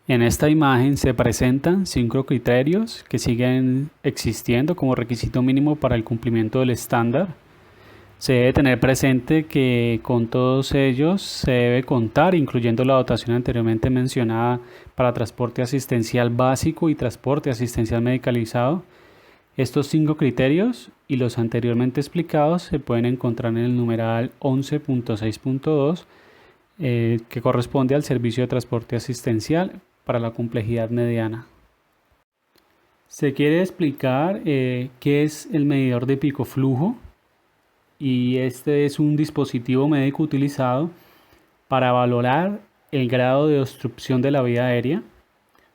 En esta imagen se presentan 5 criterios que siguen existiendo como requisito mínimo para el cumplimiento del estándar. Se debe tener presente que con todos ellos se debe contar, incluyendo la dotación anteriormente mencionada para transporte asistencial básico y transporte asistencial medicalizado. Estos 5 criterios y los anteriormente explicados se pueden encontrar en el numeral 11.6.2 que corresponde al servicio de transporte asistencial para la complejidad mediana. Se quiere explicar qué es el medidor de pico flujo. Y este es un dispositivo médico utilizado para valorar el grado de obstrucción de la vía aérea,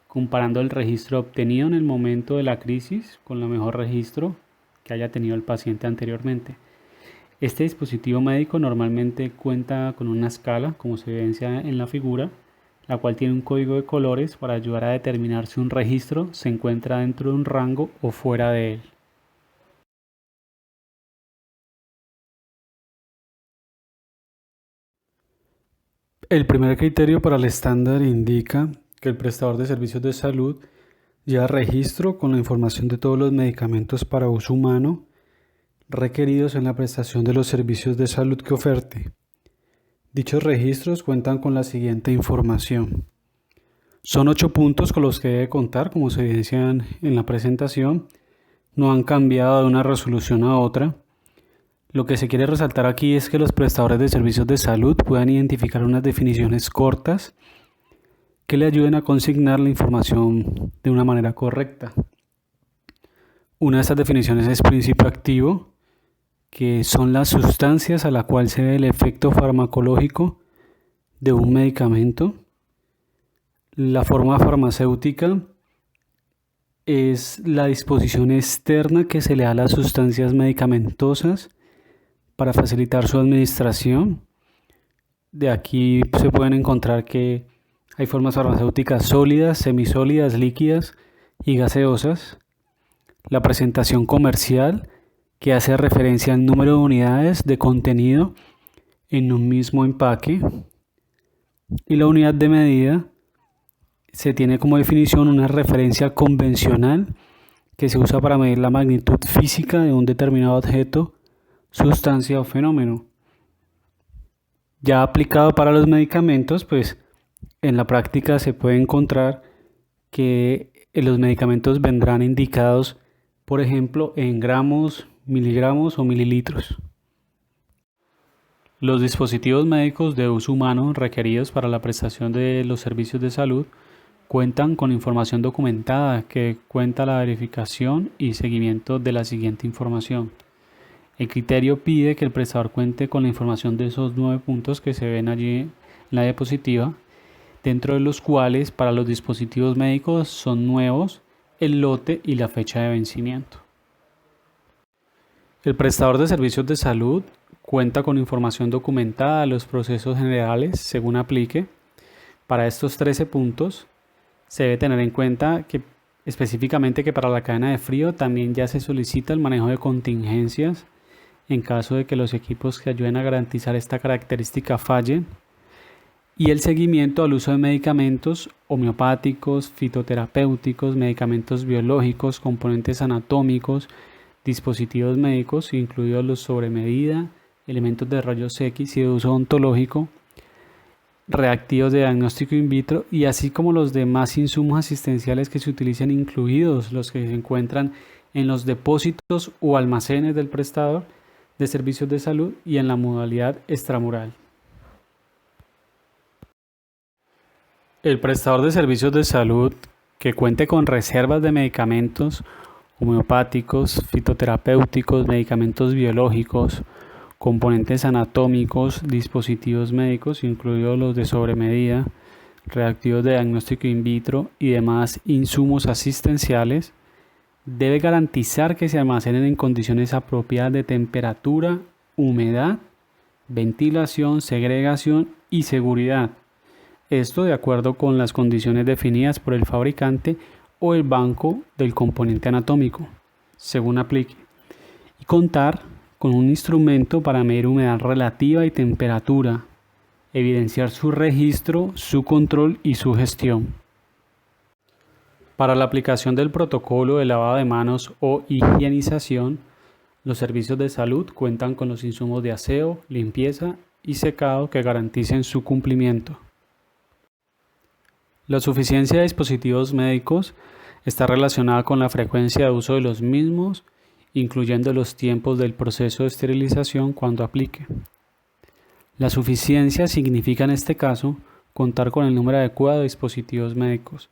comparando el registro obtenido en el momento de la crisis con el mejor registro que haya tenido el paciente anteriormente. Este dispositivo médico normalmente cuenta con una escala, como se evidencia en la figura, la cual tiene un código de colores para ayudar a determinar si un registro se encuentra dentro de un rango o fuera de él. El primer criterio para el estándar indica que el prestador de servicios de salud lleva registro con la información de todos los medicamentos para uso humano requeridos en la prestación de los servicios de salud que oferte. Dichos registros cuentan con la siguiente información. Son 8 puntos con los que debe contar, como se evidencian en la presentación. No han cambiado de una resolución a otra. Lo que se quiere resaltar aquí es que los prestadores de servicios de salud puedan identificar unas definiciones cortas que le ayuden a consignar la información de una manera correcta. Una de estas definiciones es principio activo, que son las sustancias a la cual se ve el efecto farmacológico de un medicamento. La forma farmacéutica es la disposición externa que se le da a las sustancias medicamentosas para facilitar su administración. De aquí se pueden encontrar que hay formas farmacéuticas sólidas, semisólidas, líquidas y gaseosas. La presentación comercial, que hace referencia al número de unidades de contenido en un mismo empaque. Y la unidad de medida se tiene como definición una referencia convencional que se usa para medir la magnitud física de un determinado objeto, sustancia o fenómeno. Ya aplicado para los medicamentos, pues en la práctica se puede encontrar que los medicamentos vendrán indicados, por ejemplo, en gramos, miligramos o mililitros. Los dispositivos médicos de uso humano requeridos para la prestación de los servicios de salud cuentan con información documentada que cuenta la verificación y seguimiento de la siguiente información. El criterio pide que el prestador cuente con la información de esos 9 puntos que se ven allí en la diapositiva, dentro de los cuales para los dispositivos médicos son nuevos el lote y la fecha de vencimiento. El prestador de servicios de salud cuenta con información documentada de los procesos generales según aplique. Para estos 13 puntos se debe tener en cuenta que específicamente que para la cadena de frío también ya se solicita el manejo de contingencias en caso de que los equipos que ayuden a garantizar esta característica fallen, y el seguimiento al uso de medicamentos homeopáticos, fitoterapéuticos, medicamentos biológicos, componentes anatómicos, dispositivos médicos, incluidos los sobre medida, elementos de rayos X y de uso odontológico, reactivos de diagnóstico in vitro y así como los demás insumos asistenciales que se utilizan, incluidos los que se encuentran en los depósitos o almacenes del prestador de servicios de salud y en la modalidad extramural. El prestador de servicios de salud que cuente con reservas de medicamentos homeopáticos, fitoterapéuticos, medicamentos biológicos, componentes anatómicos, dispositivos médicos, incluidos los de sobremedida, reactivos de diagnóstico in vitro y demás insumos asistenciales, debe garantizar que se almacenen en condiciones apropiadas de temperatura, humedad, ventilación, segregación y seguridad. Esto de acuerdo con las condiciones definidas por el fabricante o el banco del componente anatómico, según aplique, y contar con un instrumento para medir humedad relativa y temperatura, evidenciar su registro, su control y su gestión. Para la aplicación del protocolo de lavado de manos o higienización, los servicios de salud cuentan con los insumos de aseo, limpieza y secado que garanticen su cumplimiento. La suficiencia de dispositivos médicos está relacionada con la frecuencia de uso de los mismos, incluyendo los tiempos del proceso de esterilización cuando aplique. La suficiencia significa en este caso contar con el número adecuado de dispositivos médicos,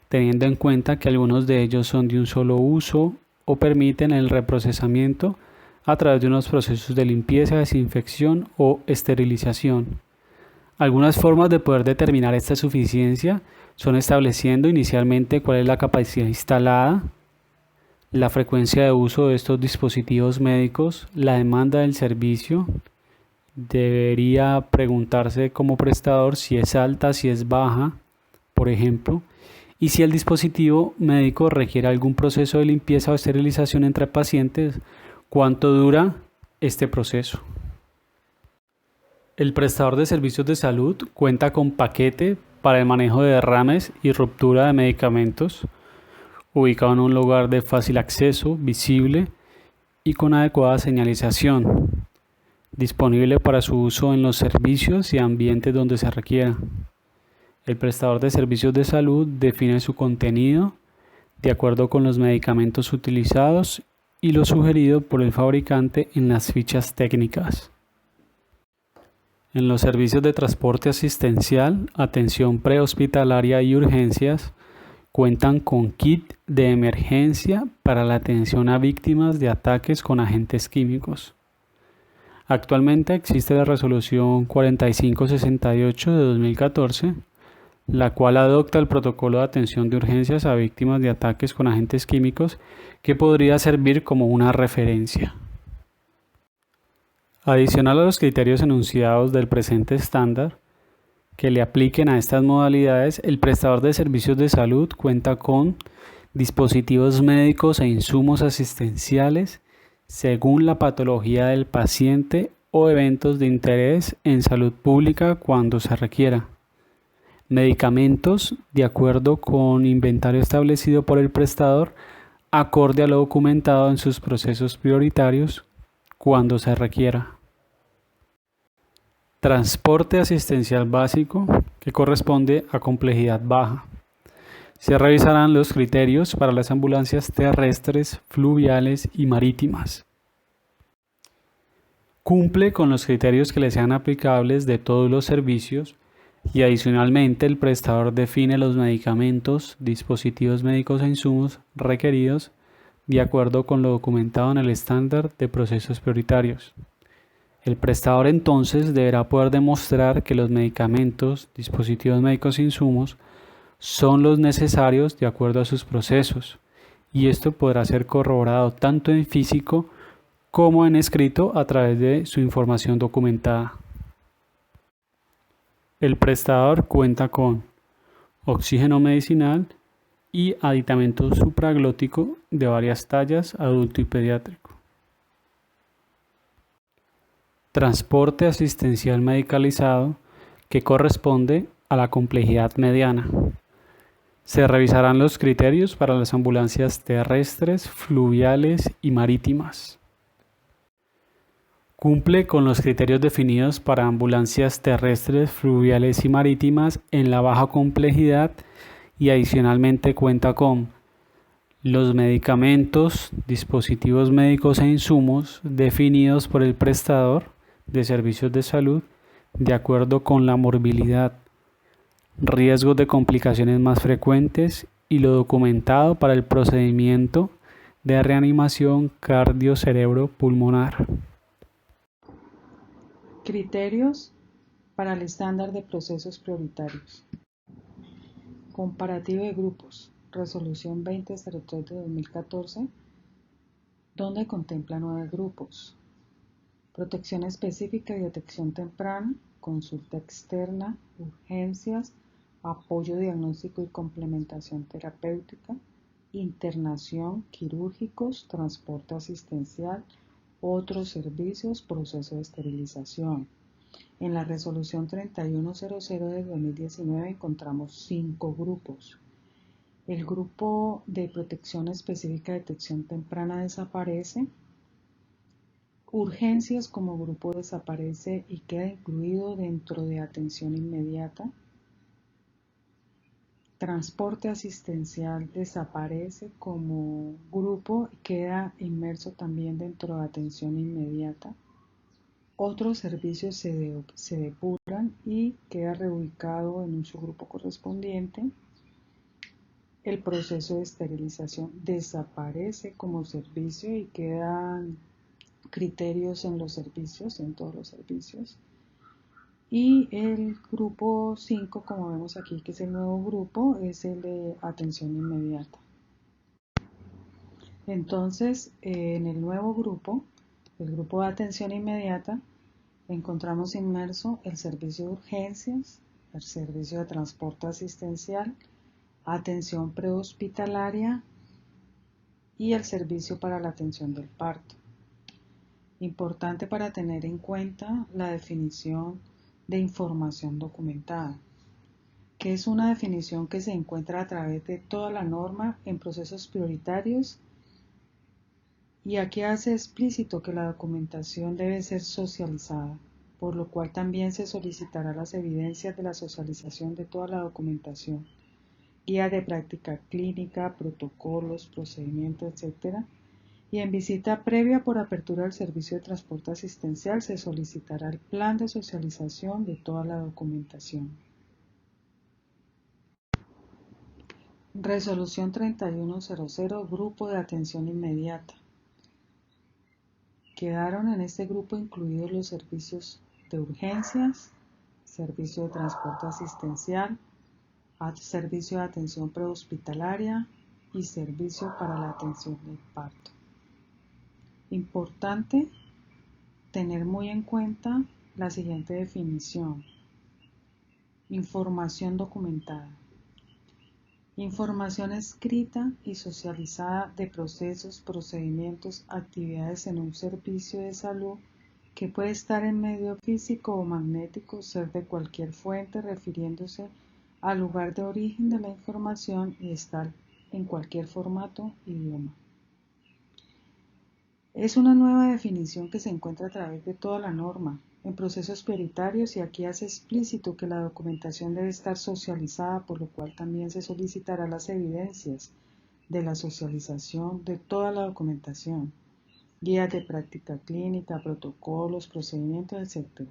teniendo en cuenta que algunos de ellos son de un solo uso o permiten el reprocesamiento a través de unos procesos de limpieza, desinfección o esterilización. Algunas formas de poder determinar esta suficiencia son estableciendo inicialmente cuál es la capacidad instalada, la frecuencia de uso de estos dispositivos médicos, la demanda del servicio. Debería preguntarse como prestador si es alta, si es baja, por ejemplo, y si el dispositivo médico requiere algún proceso de limpieza o esterilización entre pacientes, cuánto dura este proceso. El prestador de servicios de salud cuenta con paquete para el manejo de derrames y ruptura de medicamentos, ubicado en un lugar de fácil acceso, visible y con adecuada señalización, disponible para su uso en los servicios y ambientes donde se requiera. El prestador de servicios de salud define su contenido de acuerdo con los medicamentos utilizados y lo sugerido por el fabricante en las fichas técnicas. En los servicios de transporte asistencial, atención prehospitalaria y urgencias, cuentan con kit de emergencia para la atención a víctimas de ataques con agentes químicos. Actualmente existe la resolución 4568 de 2014, la cual adopta el protocolo de atención de urgencias a víctimas de ataques con agentes químicos, que podría servir como una referencia. Adicional a los criterios enunciados del presente estándar que le apliquen a estas modalidades, el prestador de servicios de salud cuenta con dispositivos médicos e insumos asistenciales según la patología del paciente o eventos de interés en salud pública cuando se requiera. Medicamentos de acuerdo con inventario establecido por el prestador, acorde a lo documentado en sus procesos prioritarios cuando se requiera. Transporte asistencial básico, que corresponde a complejidad baja. Se revisarán los criterios para las ambulancias terrestres, fluviales y marítimas. Cumple con los criterios que le sean aplicables de todos los servicios y adicionalmente el prestador define los medicamentos, dispositivos médicos e insumos requeridos de acuerdo con lo documentado en el estándar de procesos prioritarios. El prestador entonces deberá poder demostrar que los medicamentos, dispositivos médicos e insumos son los necesarios de acuerdo a sus procesos, y esto podrá ser corroborado tanto en físico como en escrito a través de su información documentada. El prestador cuenta con oxígeno medicinal y aditamento supraglótico de varias tallas, adulto y pediátrico. Transporte asistencial medicalizado que corresponde a la complejidad mediana. Se revisarán los criterios para las ambulancias terrestres, fluviales y marítimas. Cumple con los criterios definidos para ambulancias terrestres, fluviales y marítimas en la baja complejidad y adicionalmente cuenta con los medicamentos, dispositivos médicos e insumos definidos por el prestador de servicios de salud de acuerdo con la morbilidad, riesgos de complicaciones más frecuentes y lo documentado para el procedimiento de reanimación cardio-cerebro-pulmonar. Criterios para el estándar de procesos prioritarios. Comparativo de grupos. Resolución 2003 de 2014, donde contempla 9 grupos. Protección específica y detección temprana, consulta externa, urgencias, apoyo diagnóstico y complementación terapéutica, internación, quirúrgicos, transporte asistencial, otros servicios, proceso de esterilización. En la resolución 3100 de 2019 encontramos 5 grupos. El grupo de protección específica de detección temprana desaparece. Urgencias como grupo desaparece y queda incluido dentro de atención inmediata. Transporte asistencial desaparece como grupo y queda inmerso también dentro de atención inmediata. Otros servicios se depuran y queda reubicado en un subgrupo correspondiente. El proceso de esterilización desaparece como servicio y quedan criterios en los servicios, en todos los servicios. Y el grupo 5, como vemos aquí, que es el nuevo grupo, es el de atención inmediata. Entonces, en el nuevo grupo, el grupo de atención inmediata, encontramos inmerso el servicio de urgencias, el servicio de transporte asistencial, atención prehospitalaria y el servicio para la atención del parto. Importante para tener en cuenta la definición de información documentada, que es una definición que se encuentra a través de toda la norma en procesos prioritarios, y aquí hace explícito que la documentación debe ser socializada, por lo cual también se solicitará las evidencias de la socialización de toda la documentación, guía de práctica clínica, protocolos, procedimientos, etc. Y en visita previa por apertura del servicio de transporte asistencial se solicitará el plan de socialización de toda la documentación. Resolución 3100, Grupo de Atención Inmediata. Quedaron en este grupo incluidos los servicios de urgencias, servicio de transporte asistencial, servicio de atención prehospitalaria y servicio para la atención del parto. Importante tener muy en cuenta la siguiente definición. Información documentada. Información escrita y socializada de procesos, procedimientos, actividades en un servicio de salud que puede estar en medio físico o magnético, ser de cualquier fuente, refiriéndose al lugar de origen de la información y estar en cualquier formato e idioma. Es una nueva definición que se encuentra a través de toda la norma en procesos prioritarios, y aquí hace explícito que la documentación debe estar socializada, por lo cual también se solicitará las evidencias de la socialización de toda la documentación. guías de práctica clínica, protocolos, procedimientos, etc.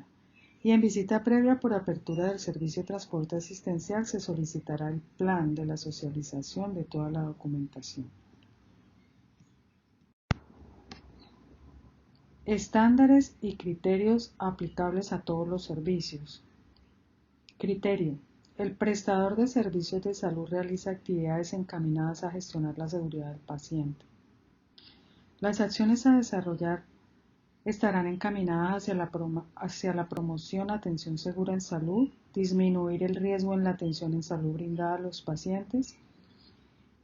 Y en visita previa por apertura del servicio de transporte asistencial se solicitará el plan de la socialización de toda la documentación. Estándares y criterios aplicables a todos los servicios. Criterio. El prestador de servicios de salud realiza actividades encaminadas a gestionar la seguridad del paciente. Las acciones a desarrollar estarán encaminadas hacia la promoción, atención segura en salud, disminuir el riesgo en la atención en salud brindada a los pacientes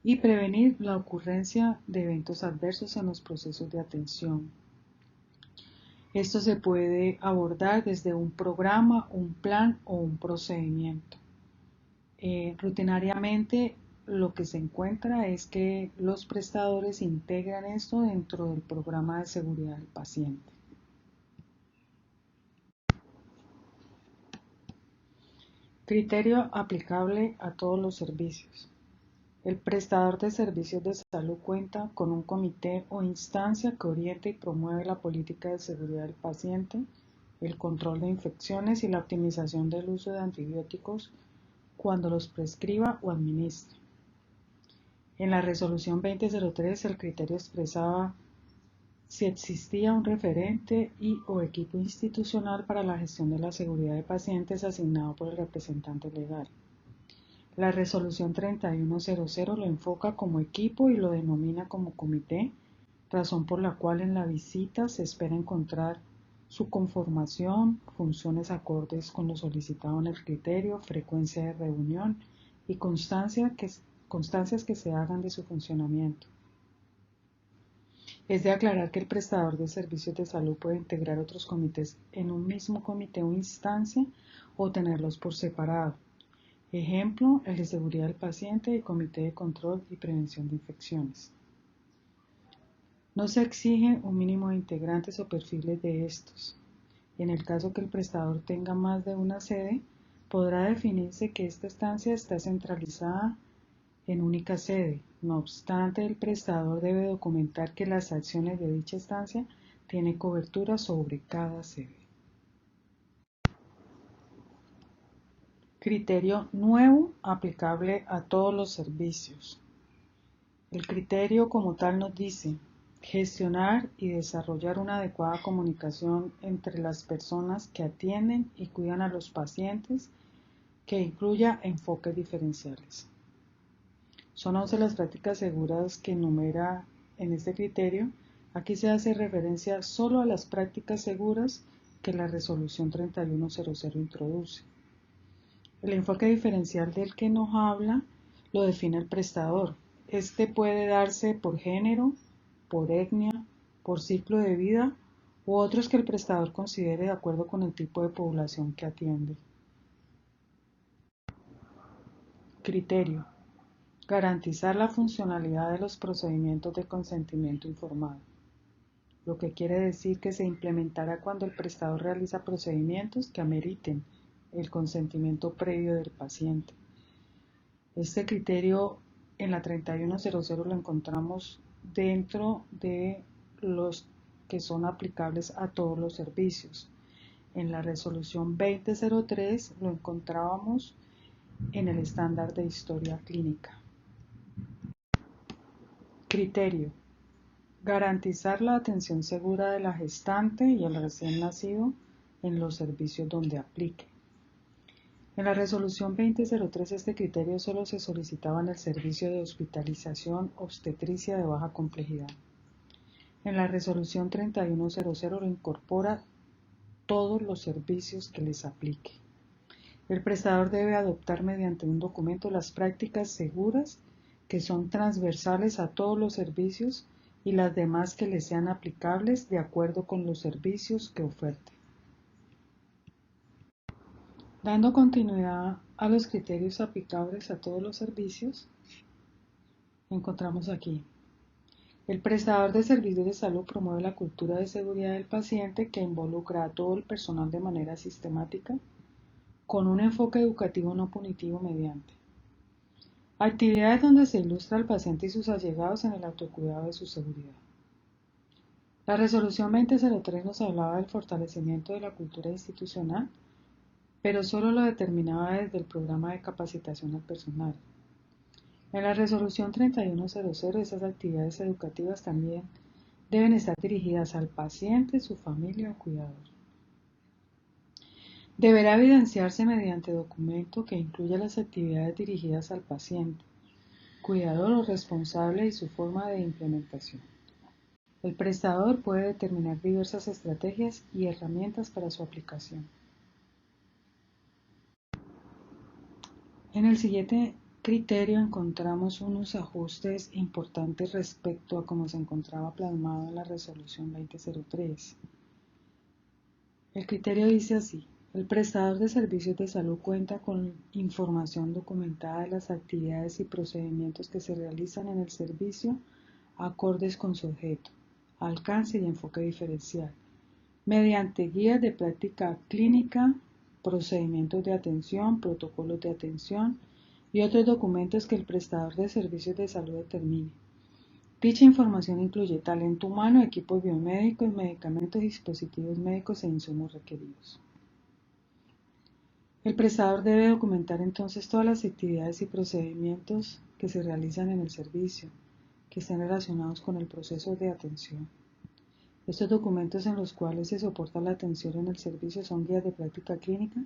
y prevenir la ocurrencia de eventos adversos en los procesos de atención. Esto se puede abordar desde un programa, un plan o un procedimiento. Rutinariamente lo que se encuentra es que los prestadores integran esto dentro del programa de seguridad del paciente. Criterio aplicable a todos los servicios. El prestador de servicios de salud cuenta con un comité o instancia que orienta y promueve la política de seguridad del paciente, el control de infecciones y la optimización del uso de antibióticos cuando los prescriba o administre. En la resolución 2003 el criterio expresaba si existía un referente y o equipo institucional para la gestión de la seguridad de pacientes asignado por el representante legal. La resolución 3100 lo enfoca como equipo y lo denomina como comité, razón por la cual en la visita se espera encontrar su conformación, funciones acordes con lo solicitado en el criterio, frecuencia de reunión y constancias que se hagan de su funcionamiento. Es de aclarar que el prestador de servicios de salud puede integrar otros comités en un mismo comité o instancia o tenerlos por separado. Ejemplo, el de seguridad del paciente y comité de control y prevención de infecciones. No se exige un mínimo de integrantes o perfiles de estos. En el caso que el prestador tenga más de una sede, podrá definirse que esta estancia está centralizada en única sede. No obstante, el prestador debe documentar que las acciones de dicha estancia tienen cobertura sobre cada sede. Criterio nuevo aplicable a todos los servicios. El criterio como tal nos dice gestionar y desarrollar una adecuada comunicación entre las personas que atienden y cuidan a los pacientes que incluya enfoques diferenciales. Son 11 las prácticas seguras que enumera en este criterio. Aquí se hace referencia solo a las prácticas seguras que la resolución 3100 introduce. El enfoque diferencial del que nos habla lo define el prestador. Este puede darse por género, por etnia, por ciclo de vida u otros que el prestador considere de acuerdo con el tipo de población que atiende. Criterio. Garantizar la funcionalidad de los procedimientos de consentimiento informado, lo que quiere decir que se implementará cuando el prestador realiza procedimientos que ameriten el consentimiento previo del paciente. Este criterio en la 3100 lo encontramos dentro de los que son aplicables a todos los servicios. En la resolución 2003 lo encontrábamos en el estándar de historia clínica. Criterio. Garantizar la atención segura de la gestante y el recién nacido en los servicios donde aplique. En la resolución 2003 este criterio solo se solicitaba en el servicio de hospitalización obstetricia de baja complejidad. En la resolución 3100 lo incorpora todos los servicios que les aplique. El prestador debe adoptar mediante un documento las prácticas seguras que son transversales a todos los servicios y las demás que les sean aplicables de acuerdo con los servicios que oferte. Dando continuidad a los criterios aplicables a todos los servicios, encontramos aquí. El prestador de servicios de salud promueve la cultura de seguridad del paciente que involucra a todo el personal de manera sistemática, con un enfoque educativo no punitivo mediante actividades donde se ilustra al paciente y sus allegados en el autocuidado de su seguridad. La resolución 2003 nos hablaba del fortalecimiento de la cultura institucional, pero solo lo determinaba desde el programa de capacitación al personal. En la resolución 3100, esas actividades educativas también deben estar dirigidas al paciente, su familia o cuidador. Deberá evidenciarse mediante documento que incluya las actividades dirigidas al paciente, cuidador o responsable y su forma de implementación. El prestador puede determinar diversas estrategias y herramientas para su aplicación. En el siguiente criterio encontramos unos ajustes importantes respecto a cómo se encontraba plasmado en la resolución 2003. El criterio dice así: el prestador de servicios de salud cuenta con información documentada de las actividades y procedimientos que se realizan en el servicio acordes con su objeto, alcance y enfoque diferencial, mediante guías de práctica clínica, procedimientos de atención, protocolos de atención y otros documentos que el prestador de servicios de salud determine. Dicha información incluye talento humano, equipos biomédicos, medicamentos, dispositivos médicos e insumos requeridos. El prestador debe documentar entonces todas las actividades y procedimientos que se realizan en el servicio, que estén relacionados con el proceso de atención. Estos documentos en los cuales se soporta la atención en el servicio son guías de práctica clínica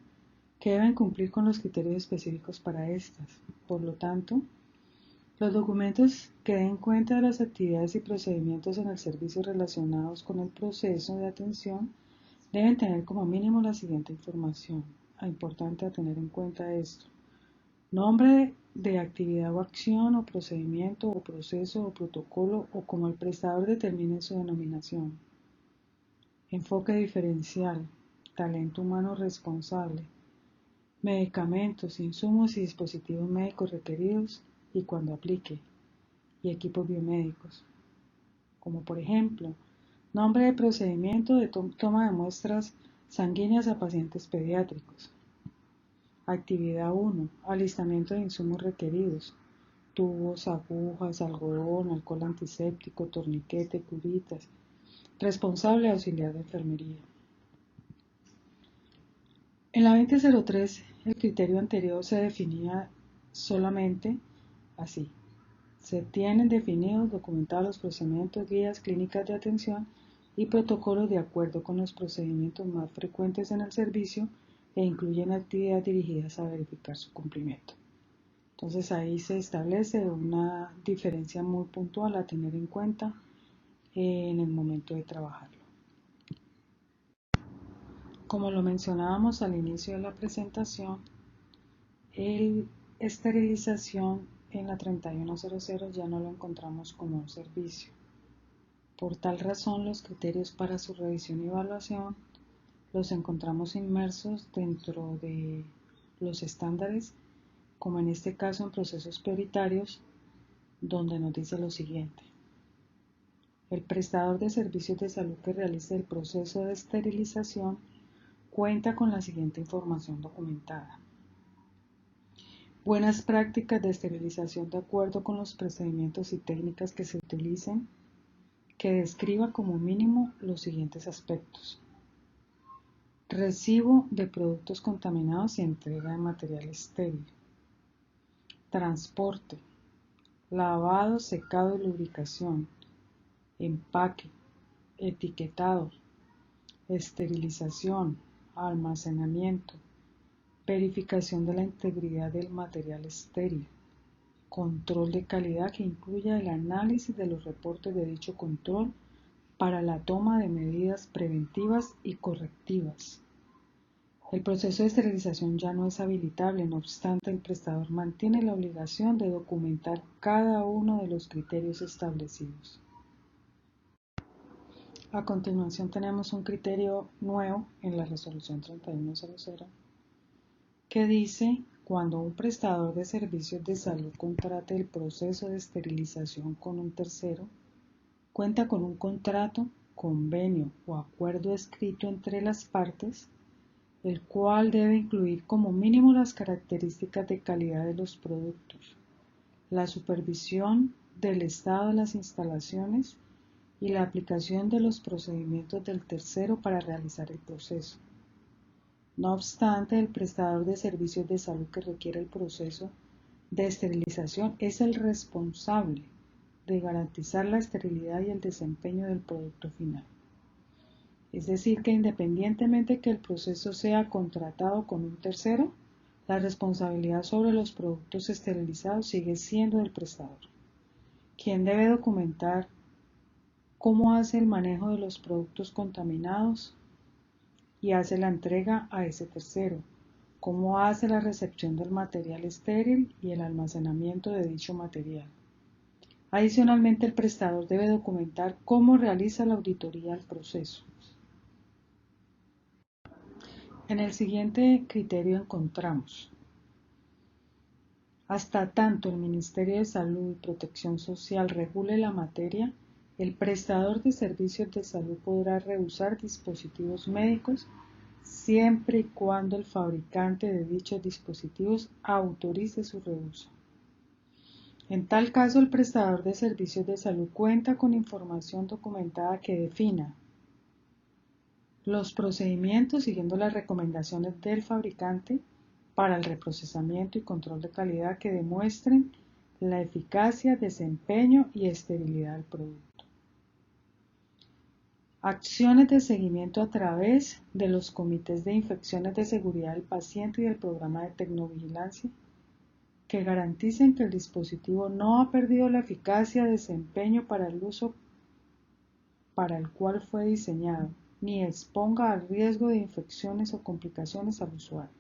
que deben cumplir con los criterios específicos para estas. Por lo tanto, los documentos que den cuenta de las actividades y procedimientos en el servicio relacionados con el proceso de atención deben tener como mínimo la siguiente información. Es importante tener en cuenta esto: nombre de actividad o acción o procedimiento o proceso o protocolo o como el prestador determine su denominación. Enfoque diferencial, talento humano responsable, medicamentos, insumos y dispositivos médicos requeridos y cuando aplique, y equipos biomédicos, como por ejemplo, nombre de procedimiento de toma de muestras sanguíneas a pacientes pediátricos. Actividad 1. Alistamiento de insumos requeridos: tubos, agujas, algodón, alcohol antiséptico, torniquete, curitas. Responsable auxiliar de enfermería. En la 2003, el criterio anterior se definía solamente así: se tienen definidos, documentados los procedimientos, guías clínicas de atención y protocolos de acuerdo con los procedimientos más frecuentes en el servicio e incluyen actividades dirigidas a verificar su cumplimiento. Entonces ahí se establece una diferencia muy puntual a tener en cuenta en el momento de trabajarlo. Como lo mencionábamos al inicio de la presentación, el esterilización en la 3100 ya no lo encontramos como un servicio. Por tal razón, los criterios para su revisión y evaluación los encontramos inmersos dentro de los estándares, como en este caso en procesos prioritarios, donde nos dice lo siguiente: el prestador de servicios de salud que realice el proceso de esterilización cuenta con la siguiente información documentada: buenas prácticas de esterilización de acuerdo con los procedimientos y técnicas que se utilicen, que describa como mínimo los siguientes aspectos: recibo de productos contaminados y entrega de material estéril, transporte, lavado, secado y lubricación, empaque, etiquetado, esterilización, almacenamiento, verificación de la integridad del material estéril, control de calidad que incluya el análisis de los reportes de dicho control para la toma de medidas preventivas y correctivas. El proceso de esterilización ya no es habilitable, no obstante, el prestador mantiene la obligación de documentar cada uno de los criterios establecidos. A continuación tenemos un criterio nuevo en la resolución 3100 que dice: cuando un prestador de servicios de salud contrate el proceso de esterilización con un tercero, cuenta con un contrato, convenio o acuerdo escrito entre las partes, el cual debe incluir como mínimo las características de calidad de los productos, la supervisión del estado de las instalaciones y la aplicación de los procedimientos del tercero para realizar el proceso. No obstante, el prestador de servicios de salud que requiere el proceso de esterilización es el responsable de garantizar la esterilidad y el desempeño del producto final. Es decir, que independientemente que el proceso sea contratado con un tercero, la responsabilidad sobre los productos esterilizados sigue siendo del prestador, quien debe documentar cómo hace el manejo de los productos contaminados y hace la entrega a ese tercero, cómo hace la recepción del material estéril y el almacenamiento de dicho material. Adicionalmente, el prestador debe documentar cómo realiza la auditoría al proceso. En el siguiente criterio encontramos: hasta tanto el Ministerio de Salud y Protección Social regule la materia, el prestador de servicios de salud podrá rehusar dispositivos médicos siempre y cuando el fabricante de dichos dispositivos autorice su reuso. En tal caso, el prestador de servicios de salud cuenta con información documentada que defina los procedimientos siguiendo las recomendaciones del fabricante para el reprocesamiento y control de calidad que demuestren la eficacia, desempeño y esterilidad del producto. Acciones de seguimiento a través de los comités de infecciones de seguridad del paciente y del programa de tecnovigilancia que garanticen que el dispositivo no ha perdido la eficacia, desempeño para el uso para el cual fue diseñado, ni exponga al riesgo de infecciones o complicaciones al usuario.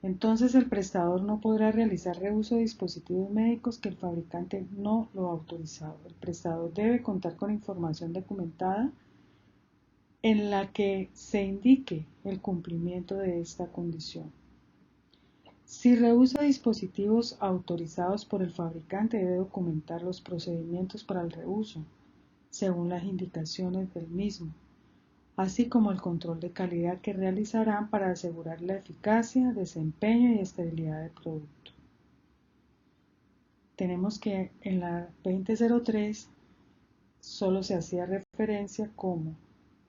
Entonces el prestador no podrá realizar reuso de dispositivos médicos que el fabricante no lo ha autorizado. El prestador debe contar con información documentada en la que se indique el cumplimiento de esta condición. Si reusa dispositivos autorizados por el fabricante, debe documentar los procedimientos para el reuso, según las indicaciones del mismo, así como el control de calidad que realizarán para asegurar la eficacia, desempeño y esterilidad del producto. Tenemos que en la 2003 solo se hacía referencia como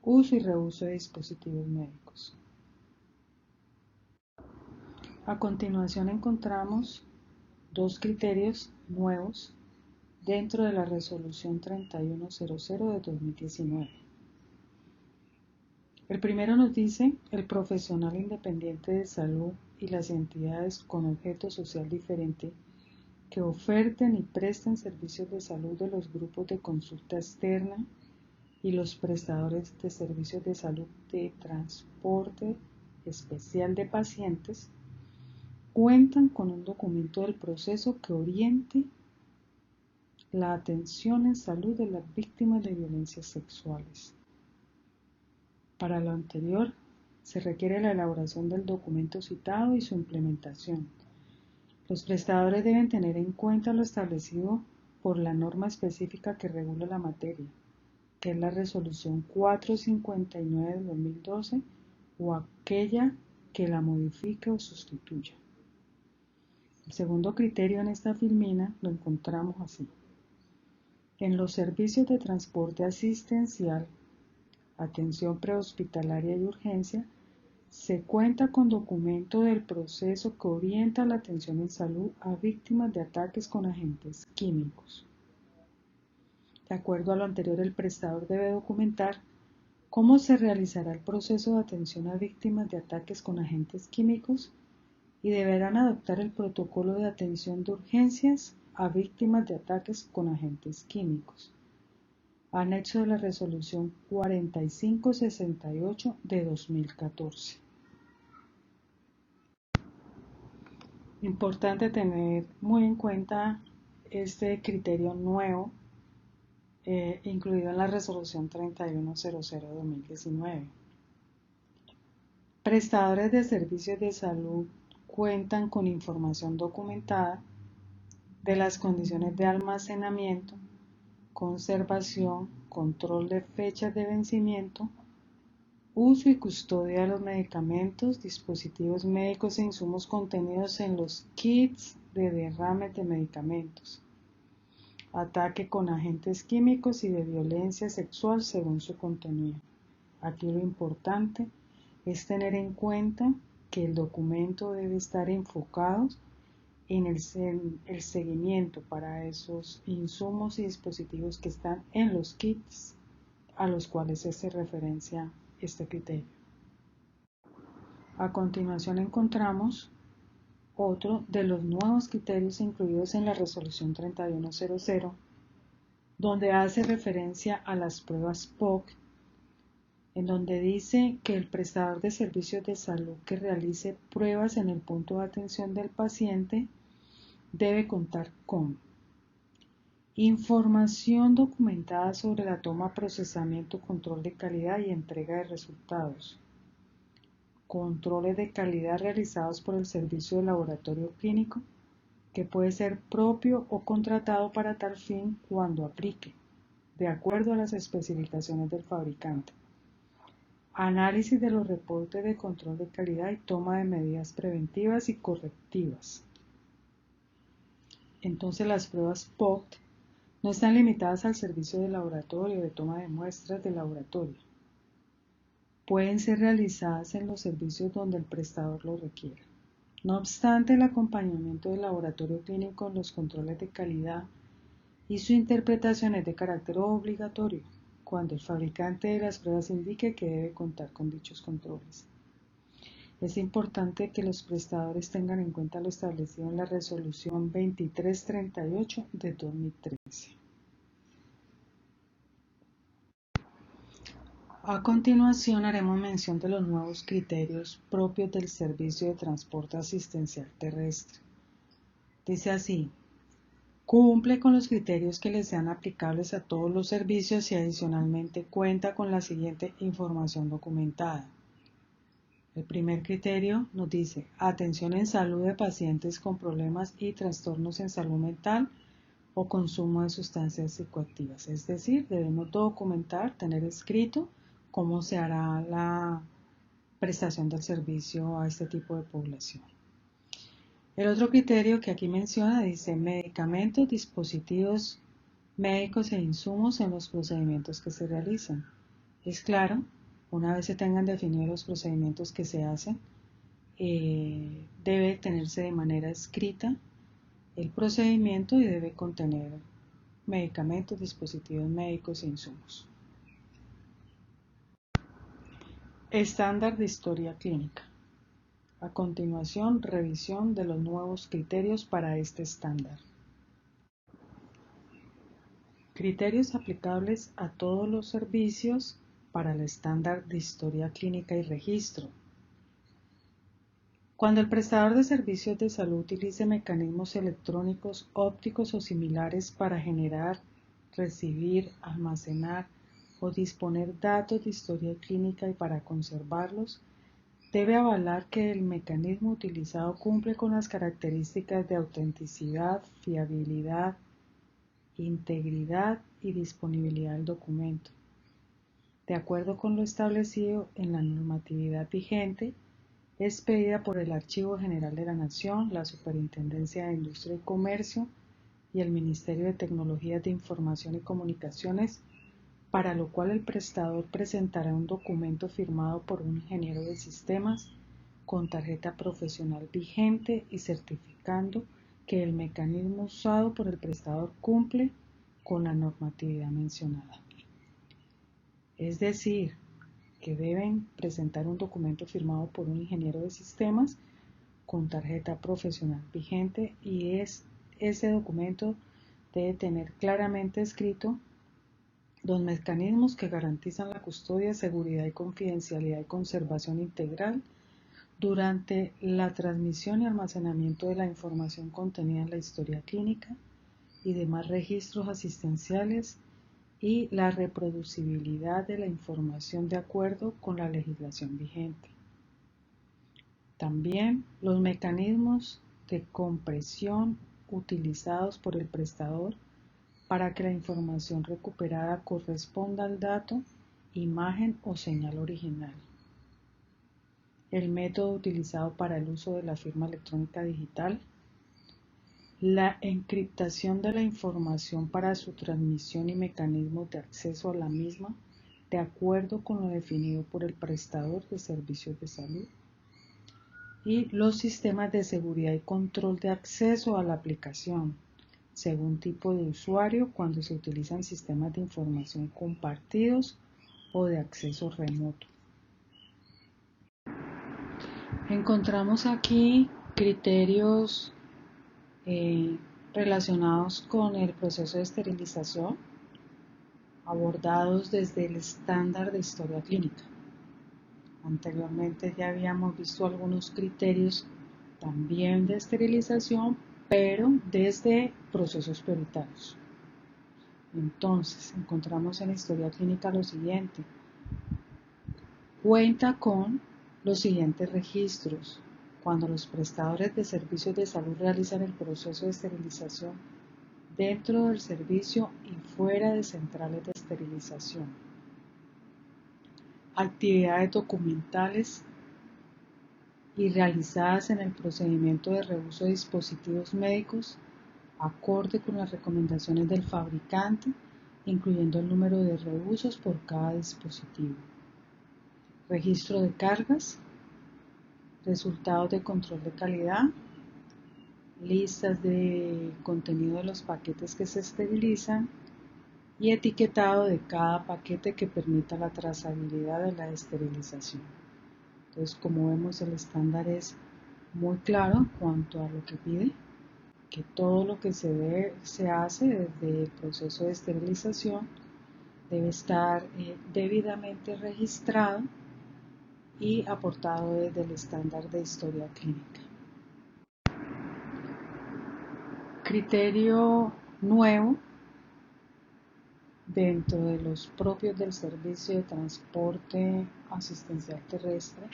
uso y reuso de dispositivos médicos. A continuación encontramos dos criterios nuevos dentro de la resolución 3100 de 2019. El primero nos dice: el profesional independiente de salud y las entidades con objeto social diferente que oferten y presten servicios de salud de los grupos de consulta externa y los prestadores de servicios de salud de transporte especial de pacientes cuentan con un documento del proceso que oriente la atención en salud de las víctimas de violencias sexuales. Para lo anterior, se requiere la elaboración del documento citado y su implementación. Los prestadores deben tener en cuenta lo establecido por la norma específica que regula la materia, que es la resolución 459 de 2012 o aquella que la modifique o sustituya. El segundo criterio en esta filmina lo encontramos así: en los servicios de transporte asistencial, atención prehospitalaria y urgencia, se cuenta con documento del proceso que orienta la atención en salud a víctimas de ataques con agentes químicos. De acuerdo a lo anterior, el prestador debe documentar cómo se realizará el proceso de atención a víctimas de ataques con agentes químicos y deberán adoptar el protocolo de atención de urgencias a víctimas de ataques con agentes químicos, anexo de la resolución 4568 de 2014. Importante tener muy en cuenta este criterio nuevo incluido en la resolución 3100 de 2019. Prestadores de servicios de salud cuentan con información documentada de las condiciones de almacenamiento, conservación, control de fechas de vencimiento, uso y custodia de los medicamentos, dispositivos médicos e insumos contenidos en los kits de derrames de medicamentos, ataque con agentes químicos y de violencia sexual según su contenido. Aquí lo importante es tener en cuenta que el documento debe estar enfocado en el seguimiento para esos insumos y dispositivos que están en los kits a los cuales se hace referencia este criterio. A continuación encontramos otro de los nuevos criterios incluidos en la resolución 3100, donde hace referencia a las pruebas POC, en donde dice que el prestador de servicios de salud que realice pruebas en el punto de atención del paciente debe contar con información documentada sobre la toma, procesamiento, control de calidad y entrega de resultados, controles de calidad realizados por el servicio de laboratorio clínico, que puede ser propio o contratado para tal fin cuando aplique, de acuerdo a las especificaciones del fabricante. Análisis de los reportes de control de calidad y toma de medidas preventivas y correctivas. Entonces las pruebas POC no están limitadas al servicio de laboratorio de toma de muestras de laboratorio. Pueden ser realizadas en los servicios donde el prestador lo requiera. No obstante, el acompañamiento del laboratorio clínico en los controles de calidad y su interpretación es de carácter obligatorio, cuando el fabricante de las pruebas indique que debe contar con dichos controles. Es importante que los prestadores tengan en cuenta lo establecido en la resolución 2338 de 2013. A continuación haremos mención de los nuevos criterios propios del servicio de transporte asistencial terrestre. Dice así: cumple con los criterios que le sean aplicables a todos los servicios y adicionalmente cuenta con la siguiente información documentada. El primer criterio nos dice: atención en salud de pacientes con problemas y trastornos en salud mental o consumo de sustancias psicoactivas. Es decir, debemos documentar, tener escrito cómo se hará la prestación del servicio a este tipo de población. El otro criterio que aquí menciona dice: medicamentos, dispositivos médicos e insumos en los procedimientos que se realicen. Es claro, una vez se tengan definidos los procedimientos que se hacen, debe tenerse de manera escrita el procedimiento y debe contener medicamentos, dispositivos médicos e insumos. Estándar de historia clínica. A continuación, revisión de los nuevos criterios para este estándar. Criterios aplicables a todos los servicios para el estándar de historia clínica y registro. Cuando el prestador de servicios de salud utilice mecanismos electrónicos, ópticos o similares para generar, recibir, almacenar o disponer datos de historia clínica y para conservarlos, debe avalar que el mecanismo utilizado cumple con las características de autenticidad, fiabilidad, integridad y disponibilidad del documento. De acuerdo con lo establecido en la normatividad vigente, es pedida por el Archivo General de la Nación, la Superintendencia de Industria y Comercio y el Ministerio de Tecnologías de Información y Comunicaciones, para lo cual el prestador presentará un documento firmado por un ingeniero de sistemas con tarjeta profesional vigente y certificando que el mecanismo usado por el prestador cumple con la normatividad mencionada. Es decir, que deben presentar un documento firmado por un ingeniero de sistemas con tarjeta profesional vigente y ese documento debe tener claramente escrito los mecanismos que garantizan la custodia, seguridad y confidencialidad y conservación integral durante la transmisión y almacenamiento de la información contenida en la historia clínica y demás registros asistenciales y la reproducibilidad de la información de acuerdo con la legislación vigente. También los mecanismos de compresión utilizados por el prestador para que la información recuperada corresponda al dato, imagen o señal original. El método utilizado para el uso de la firma electrónica digital. La encriptación de la información para su transmisión y mecanismos de acceso a la misma de acuerdo con lo definido por el prestador de servicios de salud. Y los sistemas de seguridad y control de acceso a la aplicación, según tipo de usuario, cuando se utilizan sistemas de información compartidos o de acceso remoto. Encontramos aquí criterios relacionados con el proceso de esterilización, abordados desde el estándar de historia clínica. Anteriormente ya habíamos visto algunos criterios también de esterilización, pero desde procesos prioritarios. Entonces, encontramos en la historia clínica lo siguiente. Cuenta con los siguientes registros. Cuando los prestadores de servicios de salud realizan el proceso de esterilización dentro del servicio y fuera de centrales de esterilización. Actividades documentales y realizadas en el procedimiento de reuso de dispositivos médicos acorde con las recomendaciones del fabricante, incluyendo el número de reusos por cada dispositivo. Registro de cargas, resultados de control de calidad, listas de contenido de los paquetes que se esterilizan y etiquetado de cada paquete que permita la trazabilidad de la esterilización. Entonces, como vemos, el estándar es muy claro en cuanto a lo que pide, que todo lo que se hace desde el proceso de esterilización debe estar debidamente registrado y aportado desde el estándar de historia clínica. Criterio nuevo dentro de los propios del servicio de transporte asistencial terrestre.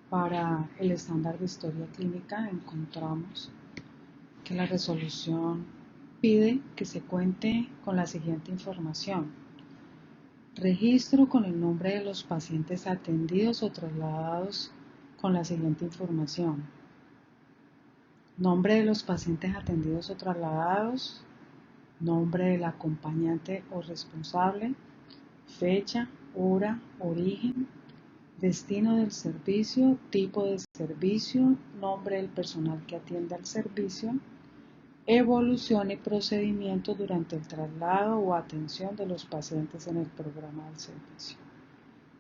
Para el estándar de historia clínica encontramos que la resolución pide que se cuente con la siguiente información: registro con el nombre de los pacientes atendidos o trasladados con la siguiente información: nombre de los pacientes atendidos o trasladados, nombre del acompañante o responsable, fecha, hora, origen, destino del servicio, tipo de servicio, nombre del personal que atiende al servicio, evolución y procedimiento durante el traslado o atención de los pacientes en el programa del servicio.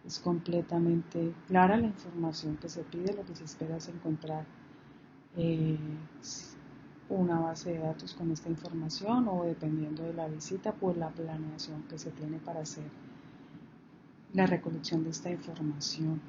Es completamente clara la información que se pide. Lo que se espera es encontrar una base de datos con esta información, o dependiendo de la visita, pues la planeación que se tiene para hacer la recolección de esta información.